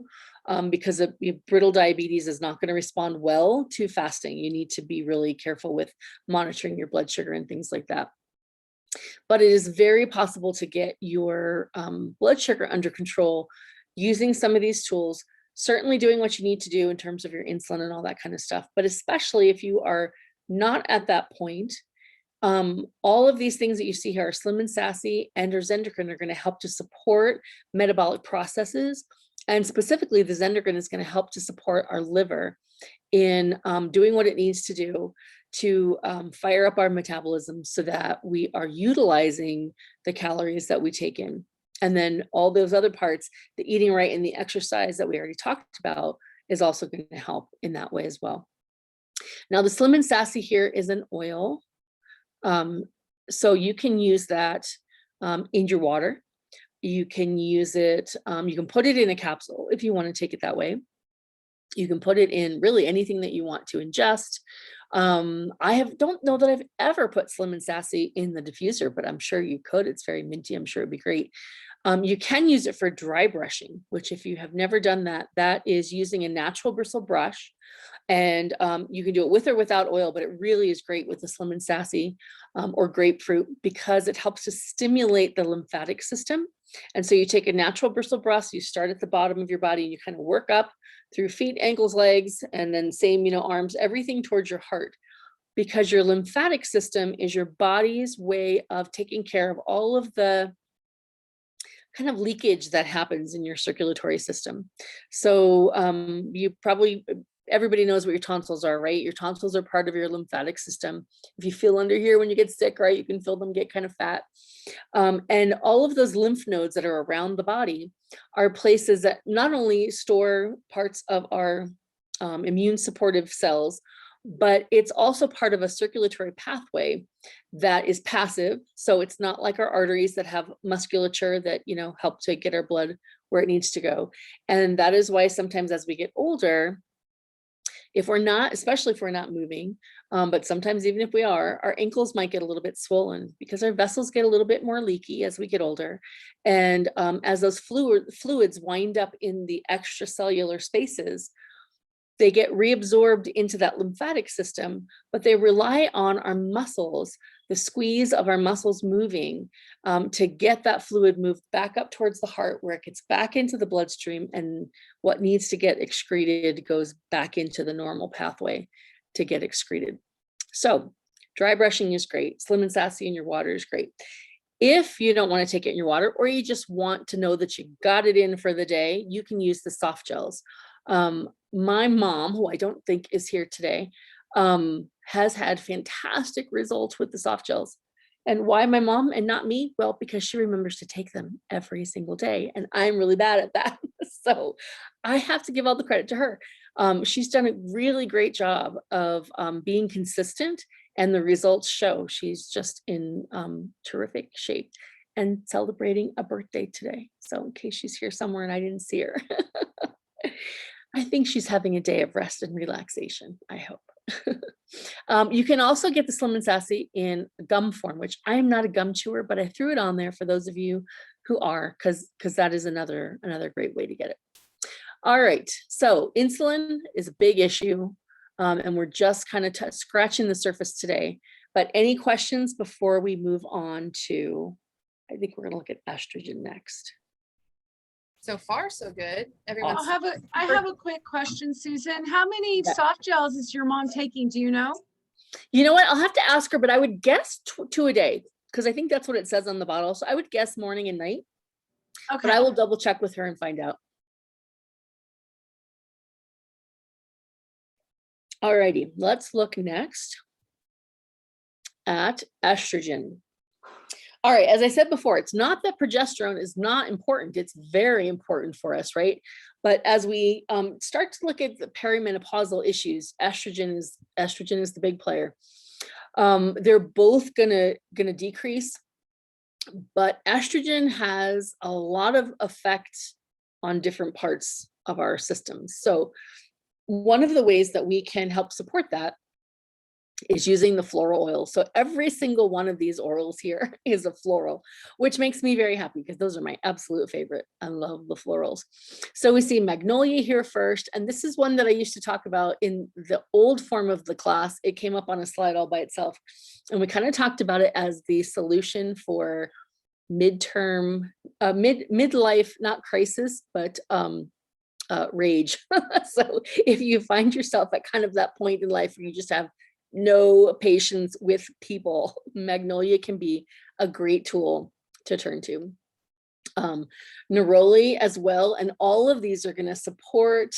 because brittle diabetes is not going to respond well to fasting. You need to be really careful with monitoring your blood sugar and things like that. But it is very possible to get your blood sugar under control using some of these tools, certainly doing what you need to do in terms of your insulin and all that kind of stuff. But especially if you are not at that point, all of these things that you see here, Slim and Sassy and our Zendocrine, are going to help to support metabolic processes. And specifically, the Zendocrine is going to help to support our liver in doing what it needs to do to fire up our metabolism so that we are utilizing the calories that we take in. And then all those other parts, the eating right and the exercise that we already talked about, is also going to help in that way as well. Now, the Slim and Sassy here is an oil. So you can use that in your water. You can use it, you can put it in a capsule if you want to take it that way. You can put it in really anything that you want to ingest. Don't know that I've ever put Slim and Sassy in the diffuser, but I'm sure you could. It's very minty. I'm sure it'd be great. You can use it for dry brushing, which, if you have never done that, that is using a natural bristle brush. And you can do it with or without oil, but it really is great with the Slim and Sassy or grapefruit, because it helps to stimulate the lymphatic system. And so you take a natural bristle brush, you start at the bottom of your body, and you kind of work up through feet, ankles, legs, and then same, arms, everything towards your heart, because your lymphatic system is your body's way of taking care of all of the kind of leakage that happens in your circulatory system. So everybody knows what your tonsils are, right? Your tonsils are part of your lymphatic system. If you feel under here when you get sick, right, you can feel them get kind of fat. And all of those lymph nodes that are around the body are places that not only store parts of our immune supportive cells, but it's also part of a circulatory pathway that is passive. So it's not like our arteries that have musculature that, help to get our blood where it needs to go. And that is why sometimes as we get older, if we're not, especially if we're not moving, but sometimes even if we are, our ankles might get a little bit swollen because our vessels get a little bit more leaky as we get older. And as those fluids wind up in the extracellular spaces, they get reabsorbed into that lymphatic system, but they rely on our muscles, the squeeze of our muscles moving to get that fluid moved back up towards the heart where it gets back into the bloodstream, and what needs to get excreted goes back into the normal pathway to get excreted. So dry brushing is great. Slim and Sassy in your water is great. If you don't want to take it in your water, or you just want to know that you got it in for the day, you can use the soft gels. My mom, who I don't think is here today, has had fantastic results with the soft gels. And why my mom and not me? Well, because she remembers to take them every single day, and I'm really bad at that. So I have to give all the credit to her. She's done a really great job of being consistent, and the results show. She's just in terrific shape and celebrating a birthday today. So in case she's here somewhere and I didn't see her, I think she's having a day of rest and relaxation, I hope. You can also get the Slim and Sassy in gum form, which I am not a gum chewer, but I threw it on there for those of you who are, because that is another great way to get it. All right, so insulin is a big issue, and we're just kind of scratching the surface today. But any questions before we move on to, I think we're gonna look at estrogen next. So far, so good. Everyone's I have a quick question, Susan. How many soft gels is your mom taking? Do you know? You know what? I'll have to ask her, but I would guess 2 a day, because I think that's what it says on the bottle. So I would guess morning and night. Okay. But I will double check with her and find out. All righty, let's look next at estrogen. All right, as I said before, it's not that progesterone is not important. It's very important for us, right? But as we start to look at the perimenopausal issues, estrogen is the big player. They're both gonna decrease, but estrogen has a lot of effect on different parts of our systems. So one of the ways that we can help support that is using the floral oil. So every single one of these oils here is a floral, which makes me very happy because those are my absolute favorite. I love the florals. So we see magnolia here first, and this is one that I used to talk about in the old form of the class. It came up on a slide all by itself, and we kind of talked about it as the solution for midlife, not crisis, but rage. So if you find yourself at kind of that point in life where you just have no patience with people, magnolia can be a great tool to turn to. Neroli as well, and all of these are going to support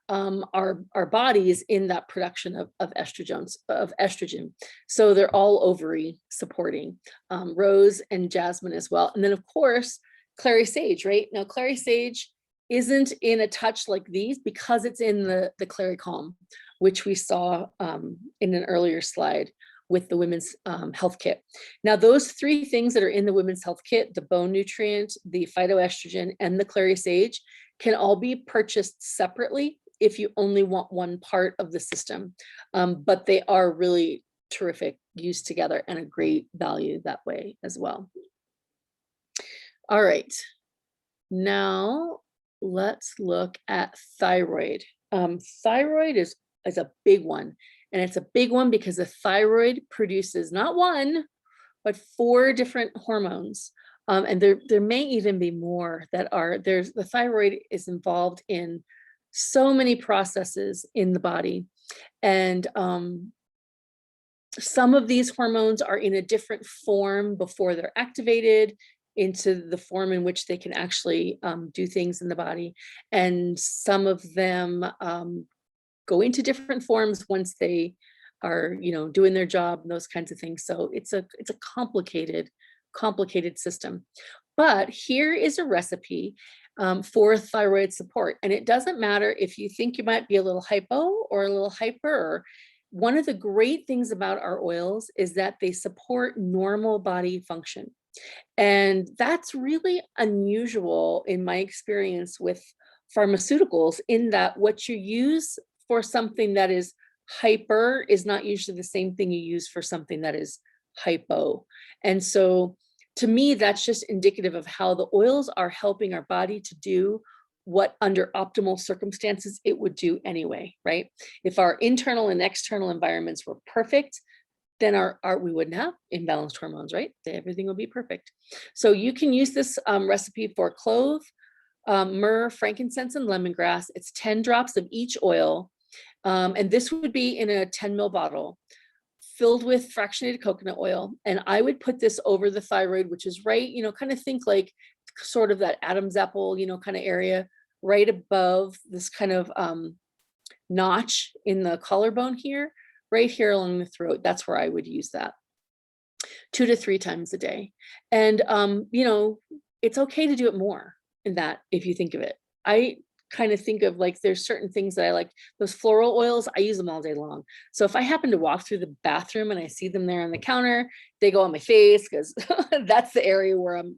our bodies in that production of estrogen. So they're all ovary supporting. Rose and jasmine as well, and then of course clary sage. Right now, clary sage isn't in a touch like these because it's in the clary calm, which we saw in an earlier slide with the women's health kit. Now, those 3 things that are in the women's health kit, the bone nutrient, the phytoestrogen, and the clary sage, can all be purchased separately if you only want one part of the system. But they are really terrific used together and a great value that way as well. All right, now let's look at thyroid. Thyroid is a big one, and it's a big one because the thyroid produces not 1, but 4 different hormones. And there may even be more that are there's. The thyroid is involved in so many processes in the body, and some of these hormones are in a different form before they're activated. into the form in which they can actually do things in the body. And some of them go into different forms once they are, doing their job and those kinds of things. So it's a complicated system. But here is a recipe for thyroid support. And it doesn't matter if you think you might be a little hypo or a little hyper. One of the great things about our oils is that they support normal body function. And that's really unusual in my experience with pharmaceuticals, in that what you use for something that is hyper is not usually the same thing you use for something that is hypo. And so to me, that's just indicative of how the oils are helping our body to do what under optimal circumstances it would do anyway, right? If our internal and external environments were perfect, then we wouldn't have imbalanced hormones, right? Everything would be perfect. So you can use this recipe for clove, myrrh, frankincense, and lemongrass. It's 10 drops of each oil. And this would be in a 10 ml bottle filled with fractionated coconut oil. And I would put this over the thyroid, which is right, kind of think like sort of that Adam's apple, kind of area right above this kind of notch in the collarbone here, right here along the throat. That's where I would use that 2 to 3 times a day. And, it's okay to do it more in that, if you think of it. I kind of think of like, there's certain things that I like. Those floral oils, I use them all day long. So if I happen to walk through the bathroom and I see them there on the counter, they go on my face because that's the area where I'm,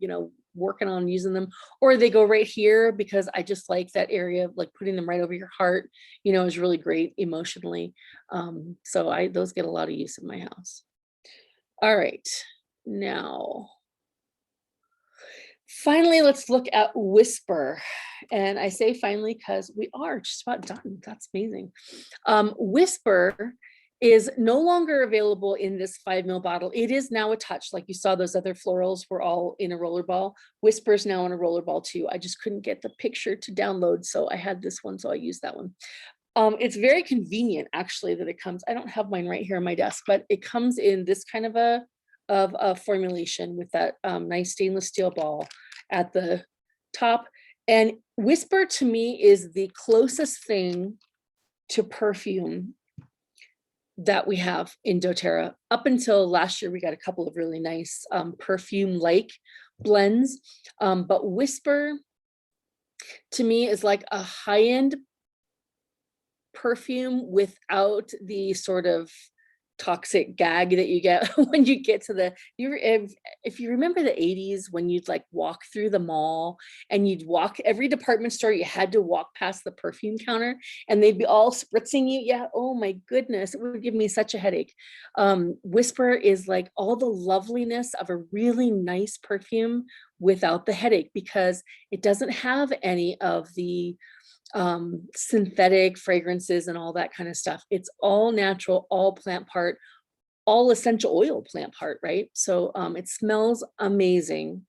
working on using them, or they go right here because I just like that area, like putting them right over your heart, is really great emotionally. So those get a lot of use in my house. All right, now, finally, let's look at Whisper. And I say finally because we are just about done. That's amazing. Whisper is no longer available in this 5 ml bottle. It is now a touch. Like you saw, those other florals were all in a roller ball. Whisper's now in a roller ball too. I just couldn't get the picture to download, so I had this one, so I used that one. It's very convenient, actually, that it comes. I don't have mine right here on my desk, but it comes in this kind of a formulation with that nice stainless steel ball at the top. And Whisper to me is the closest thing to perfume that we have in doTERRA. Up until last year, we got a couple of really nice perfume-like blends. But Whisper to me is like a high-end perfume without the sort of toxic gag that you get when you get to the, if you remember the 80s, when you'd like walk through the mall and you'd walk every department store, you had to walk past the perfume counter and they'd be all spritzing you. Yeah, oh my goodness, it would give me such a headache. Whisper is like all the loveliness of a really nice perfume without the headache, because it doesn't have any of the synthetic fragrances and all that kind of stuff. It's all natural, all plant part, all essential oil plant part, right? So it smells amazing.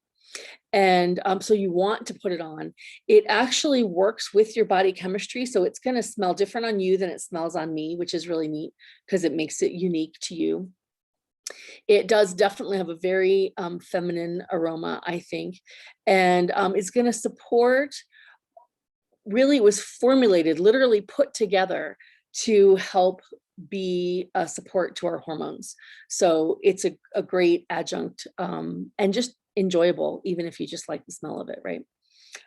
And so you want to put it on. It actually works with your body chemistry. So it's going to smell different on you than it smells on me, which is really neat because it makes it unique to you. It does definitely have a very feminine aroma, I think. And it's going to support, really it was formulated, literally put together to help be a support to our hormones. So it's a great adjunct and just enjoyable, even if you just like the smell of it, right?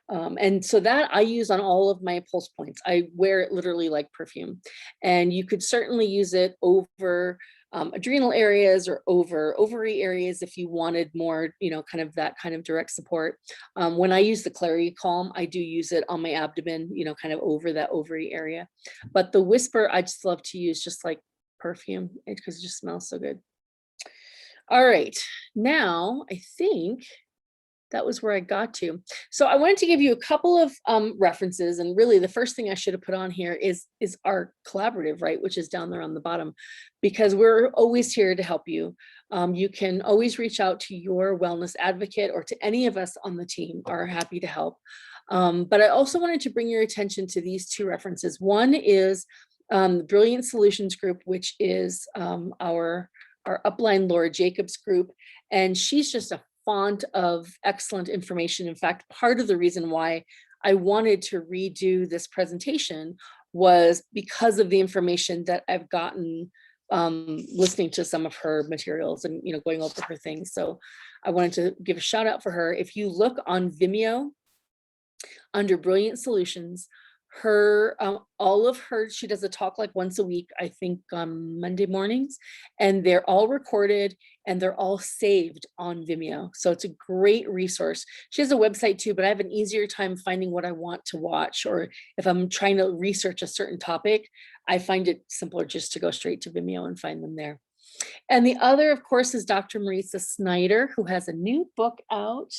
And so that I use on all of my pulse points. I wear it literally like perfume. And you could certainly use it over adrenal areas or over ovary areas if you wanted more, kind of that kind of direct support. When I use the Clarity Calm, I do use it on my abdomen, kind of over that ovary area. But the Whisper, I just love to use just like perfume because it just smells so good. All right, now I think that was where I got to. So I wanted to give you a couple of references, and really the first thing I should have put on here is our collaborative, right, which is down there on the bottom, because we're always here to help you. You can always reach out to your wellness advocate or to any of us on the team are happy to help. But I also wanted to bring your attention to these 2 references. One is the Brilliant Solutions group, which is our upline Laura Jacobs group, and she's just a font of excellent information. In fact, part of the reason why I wanted to redo this presentation was because of the information that I've gotten listening to some of her materials and, going over her things. So I wanted to give a shout out for her. If you look on Vimeo under Brilliant Solutions, her all of her, she does a talk like once a week, I think on Monday mornings, and they're all recorded and they're all saved on Vimeo. So it's a great resource. She has a website too, but I have an easier time finding what I want to watch, or if I'm trying to research a certain topic, I find it simpler just to go straight to Vimeo and find them there. And the other, of course, is Dr. Marisa Snyder, who has a new book out,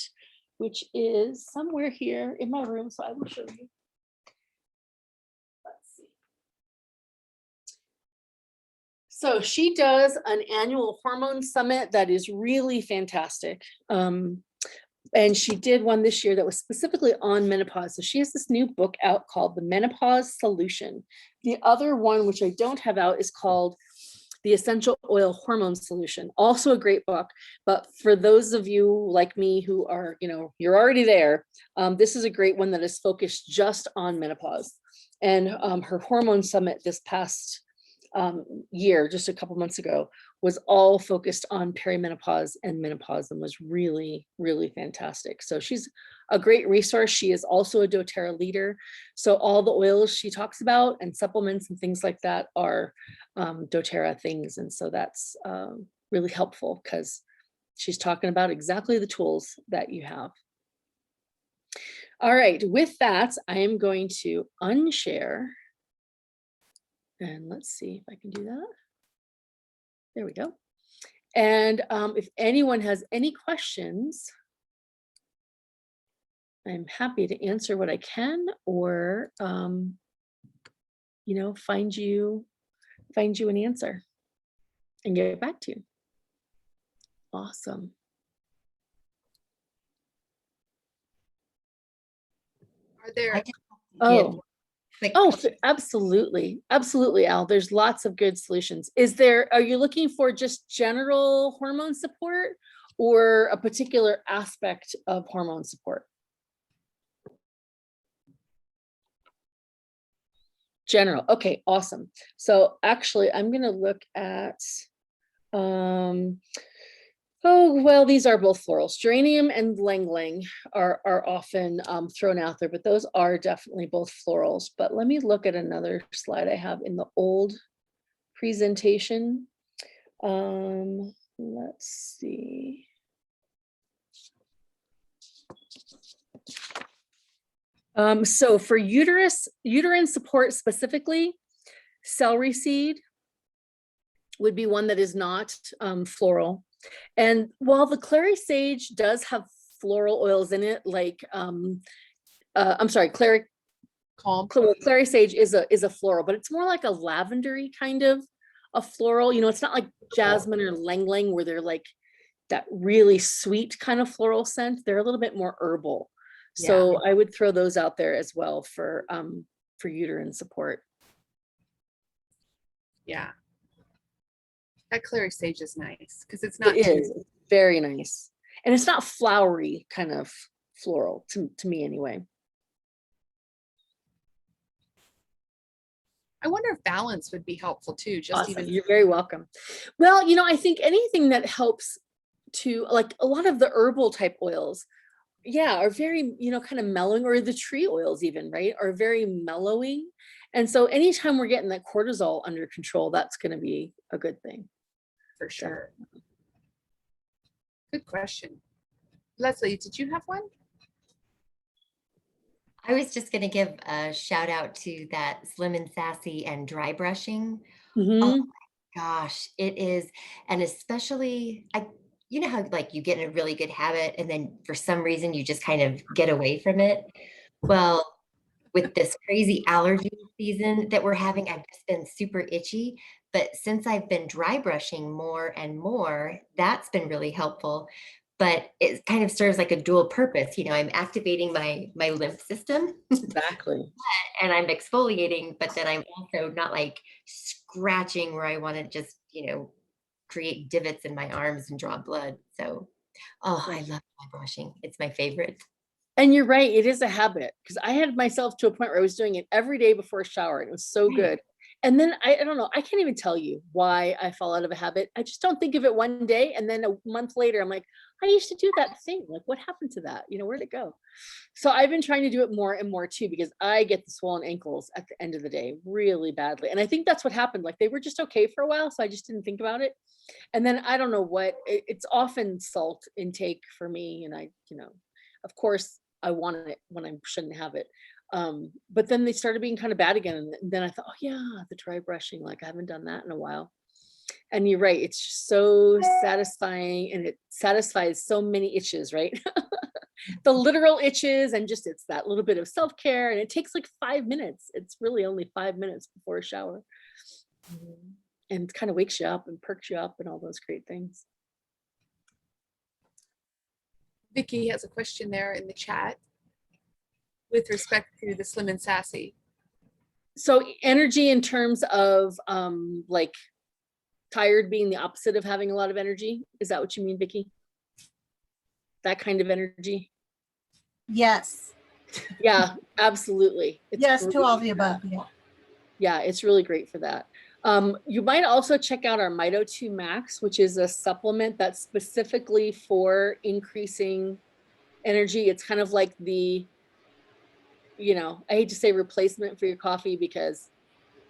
which is somewhere here in my room, so I will show you. So she does an annual hormone summit that is really fantastic. And she did one this year that was specifically on menopause. So she has this new book out called The Menopause Solution. The other one, which I don't have out, is called The Essential Oil Hormone Solution. Also a great book. But for those of you like me who are, you're already there, this is a great one that is focused just on menopause. And her hormone summit this past year, just a couple months ago, was all focused on perimenopause and menopause and was really, really fantastic. So she's a great resource. She is also a doTERRA leader. So all the oils she talks about and supplements and things like that are doTERRA things. And so that's really helpful because she's talking about exactly the tools that you have. All right, with that, I am going to unshare. And let's see if I can do that. There we go. And if anyone has any questions, I'm happy to answer what I can, or find you an answer and get back to you. Awesome. Are there? Oh. Absolutely. Absolutely, Al. There's lots of good solutions. Are you looking for just general hormone support or a particular aspect of hormone support? General. Okay, awesome. So actually, I'm going to look at, these are both florals. Geranium and Lang Lang are often thrown out there, but those are definitely both florals. But let me look at another slide I have in the old presentation. Let's see. So for uterine support specifically, celery seed would be one that is not floral. And while the clary sage does have floral oils in it, like clary sage is a floral, but it's more like a lavendery kind of a floral. It's not like jasmine or Lang Lang where they're like that really sweet kind of floral scent. They're a little bit more herbal. Yeah. So I would throw those out there as well for uterine support. Yeah. That clary sage is nice because it's not. It is very nice, and it's not flowery kind of floral to me anyway. I wonder if balance would be helpful too. Awesome. You're very welcome. Well, I think anything that helps to, like, a lot of the herbal type oils, are very, kind of mellowing, or the tree oils even, right, are very mellowing. And so anytime we're getting that cortisol under control, that's going to be a good thing. For sure. Good question. Leslie, did you have one? I was just going to give a shout out to that Slim and Sassy and dry brushing. Mm-hmm. Oh my gosh, it is. And especially, you know how like you get in a really good habit and then for some reason you just kind of get away from it. Well, with this crazy allergy season that we're having, I've just been super itchy. But since I've been dry brushing more and more, that's been really helpful. But it kind of serves like a dual purpose. I'm activating my lymph system. Exactly. And I'm exfoliating, but then I'm also not like scratching where I want to just, create divots in my arms and draw blood. So Oh, I love dry brushing. It's my favorite. And you're right, it is a habit, because I had myself to a point where I was doing it every day before a shower, and it was so Right. good. And then I don't know, I can't even tell you why I fall out of a habit. I just don't think of it one day, and then a month later, I'm like, I used to do that thing. Like, what happened to that? You know, where'd it go? So I've been trying to do it more and more too, because I get the swollen ankles at the end of the day really badly. And I think that's what happened. Like, they were just okay for a while, so I just didn't think about it. And then I don't know what, it's often salt intake for me. And I, you know, of course I want it when I shouldn't have it. But then they started being kind of bad again. And then I thought, oh yeah, the dry brushing, like I haven't done that in a while. And you're right, it's just so satisfying, and it satisfies so many itches, right? The literal itches, and just it's that little bit of self-care, and it takes like 5 minutes. It's really only 5 minutes before a shower. And kind of wakes you up and perks you up and all those great things. Vicky has a question there in the chat with respect to the Slim and Sassy. So energy in terms of like tired being the opposite of having a lot of energy. Is that what you mean, Vicky? That kind of energy? Yes. Yeah, absolutely. It's Yes great. to all the above. Yeah. Yeah, it's really great for that. You might also check out our Mito2 Max, which is a supplement that's specifically for increasing energy. It's kind of like the, you know, I hate to say replacement for your coffee, because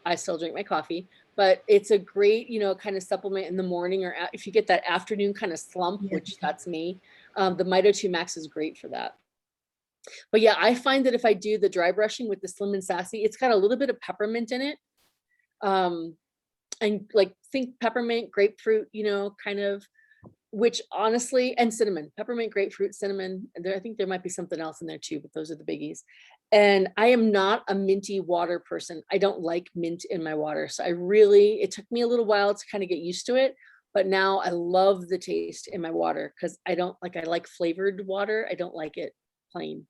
I still drink my coffee, but it's a great, you know, kind of supplement in the morning, or if you get that afternoon kind of slump, Yeah. which that's me. The Mito2 Max is great for that. But yeah, I find that if I do the dry brushing with the Slim and Sassy, it's got a little bit of peppermint in it. And like, think peppermint, grapefruit, you know, kind of, which honestly, and cinnamon, peppermint, grapefruit, cinnamon. And there, I think there might be something else in there too, but those are the biggies. And I am not a minty water person. I don't like mint in my water. So I really, it took me a little while to kind of get used to it, but now I love the taste in my water, because I don't like, I like flavored water. I don't like it plain.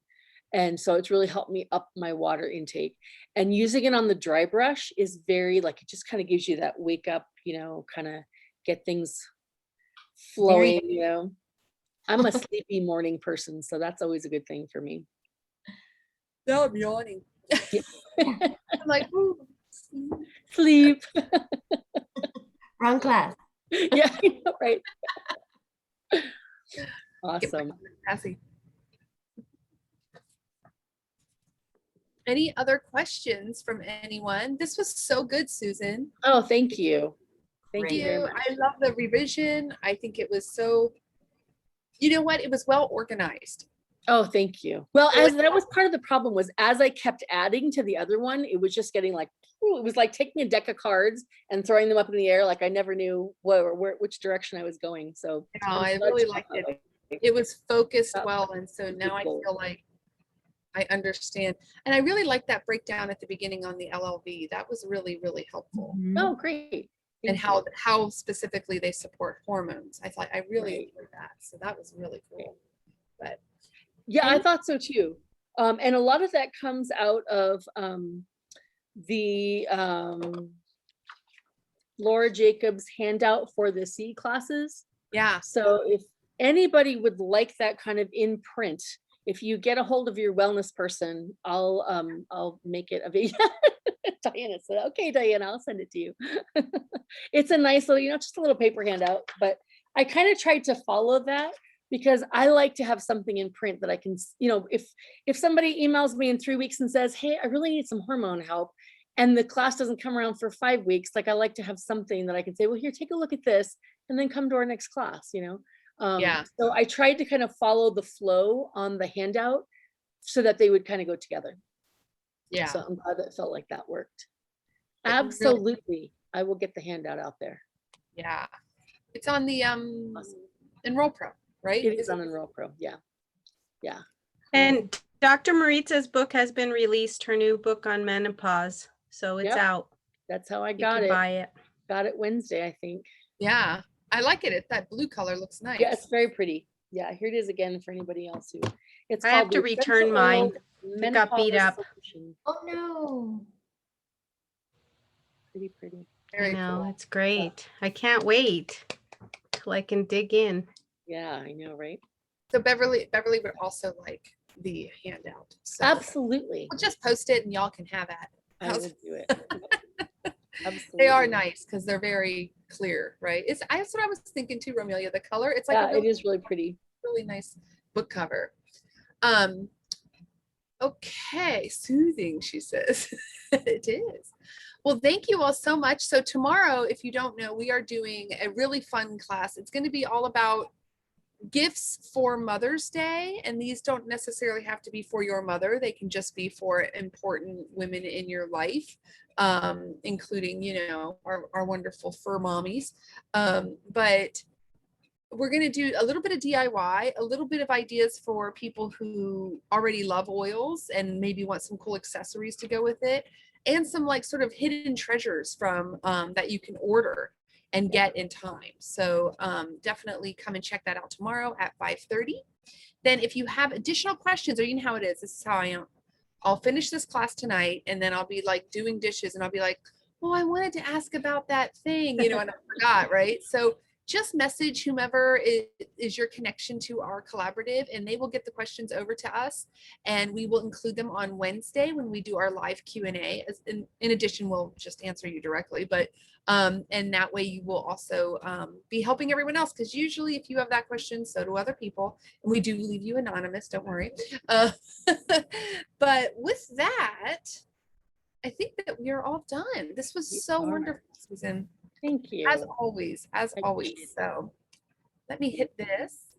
And so it's really helped me up my water intake. And using it on the dry brush is very, like, it just kind of gives you that wake up, you know, kind of get things flowing, you know. I'm a sleepy morning person, so that's always a good thing for me. No, I'm yawning. I'm like, ooh. Sleep. Wrong class. Yeah, I know, right. Get my Awesome. Sassy. Any other questions from anyone? This was so good, Susan. Oh, thank you. Thank you very much. I love the revision. I think it was so, you know what? It was well organized. Oh, thank you. Well, as that was part of the problem, was as I kept adding to the other one, it was just getting like, it was like taking a deck of cards and throwing them up in the air. Like I never knew which direction I was going. So You know, I really liked it. It was focused well. And so now I feel like I understand. And I really like that breakdown at the beginning on the LLV. That was really, really helpful. Oh, great. And how specifically they support hormones. I thought I really enjoyed that. So that was really cool. But yeah, I thought so too. And a lot of that comes out of the Laura Jacobs handout for the C classes. yeah. So if anybody would like that kind of in print, if you get a hold of your wellness person, I'll make it available. Diana said, okay, Diana, I'll send it to you. It's a nice little, you know, just a little paper handout, but I kind of tried to follow that, because I like to have something in print that I can, you know, if somebody emails me in 3 weeks and says, hey, I really need some hormone help, and the class doesn't come around for 5 weeks, like I like to have something that I can say, well, here, take a look at this, and then come to our next class, you know? Yeah. So I tried to kind of follow the flow on the handout so that they would kind of go together. Yeah. So I'm glad that felt like that worked. It really- Absolutely. I will get the handout out there. Yeah. It's on the Awesome. Enroll Pro, right? It is on Enroll Pro. Yeah. Yeah. And Dr. Maritza's book has been released, her new book on menopause. So it's Yep. out. That's how I You got can it. buy it. Got it Wednesday, I think. Yeah. I like it. That blue color looks nice. Yeah, it's very pretty. Yeah, here it is again for anybody else who. It's I have called to the return Essential mine. Oil It got beat Menopause up. Solution. Oh no. Pretty, pretty. I Very know, cool. it's great. I can't wait till I can dig in. Yeah, I know, right? So Beverly would also like the handout. So Absolutely. I'll just post it and y'all can have at it. I How's- will do it. Yep. Absolutely. They are nice because they're very clear, right? That's what I was thinking too, Romelia. The color, it's like Yeah, a it is really pretty. really nice book cover. Okay, soothing, she says. It is. Well, thank you all so much. So tomorrow, if you don't know, we are doing a really fun class. It's going to be all about gifts for Mother's Day, and these don't necessarily have to be for your mother. They can just be for important women in your life, including, our wonderful fur mommies. But we're going to do a little bit of DIY, a little bit of ideas for people who already love oils and maybe want some cool accessories to go with it, and some like sort of hidden treasures from that you can order and get in time. So definitely come and check that out tomorrow at 5:30. Then if you have additional questions, or you know how it is, this is how I am. I'll finish this class tonight and then I'll be like doing dishes and I'll be like, oh, I wanted to ask about that thing, and I forgot, right? So just message whomever is your connection to our collaborative, and they will get the questions over to us, and we will include them on Wednesday when we do our live Q&A. In addition, we'll just answer you directly, but and that way you will also be helping everyone else, because usually if you have that question, so do other people, and we do leave you anonymous, don't worry. But with that, I think that we are all done. This was so wonderful, Susan. Thank you. As always. appreciate it. So let me hit this.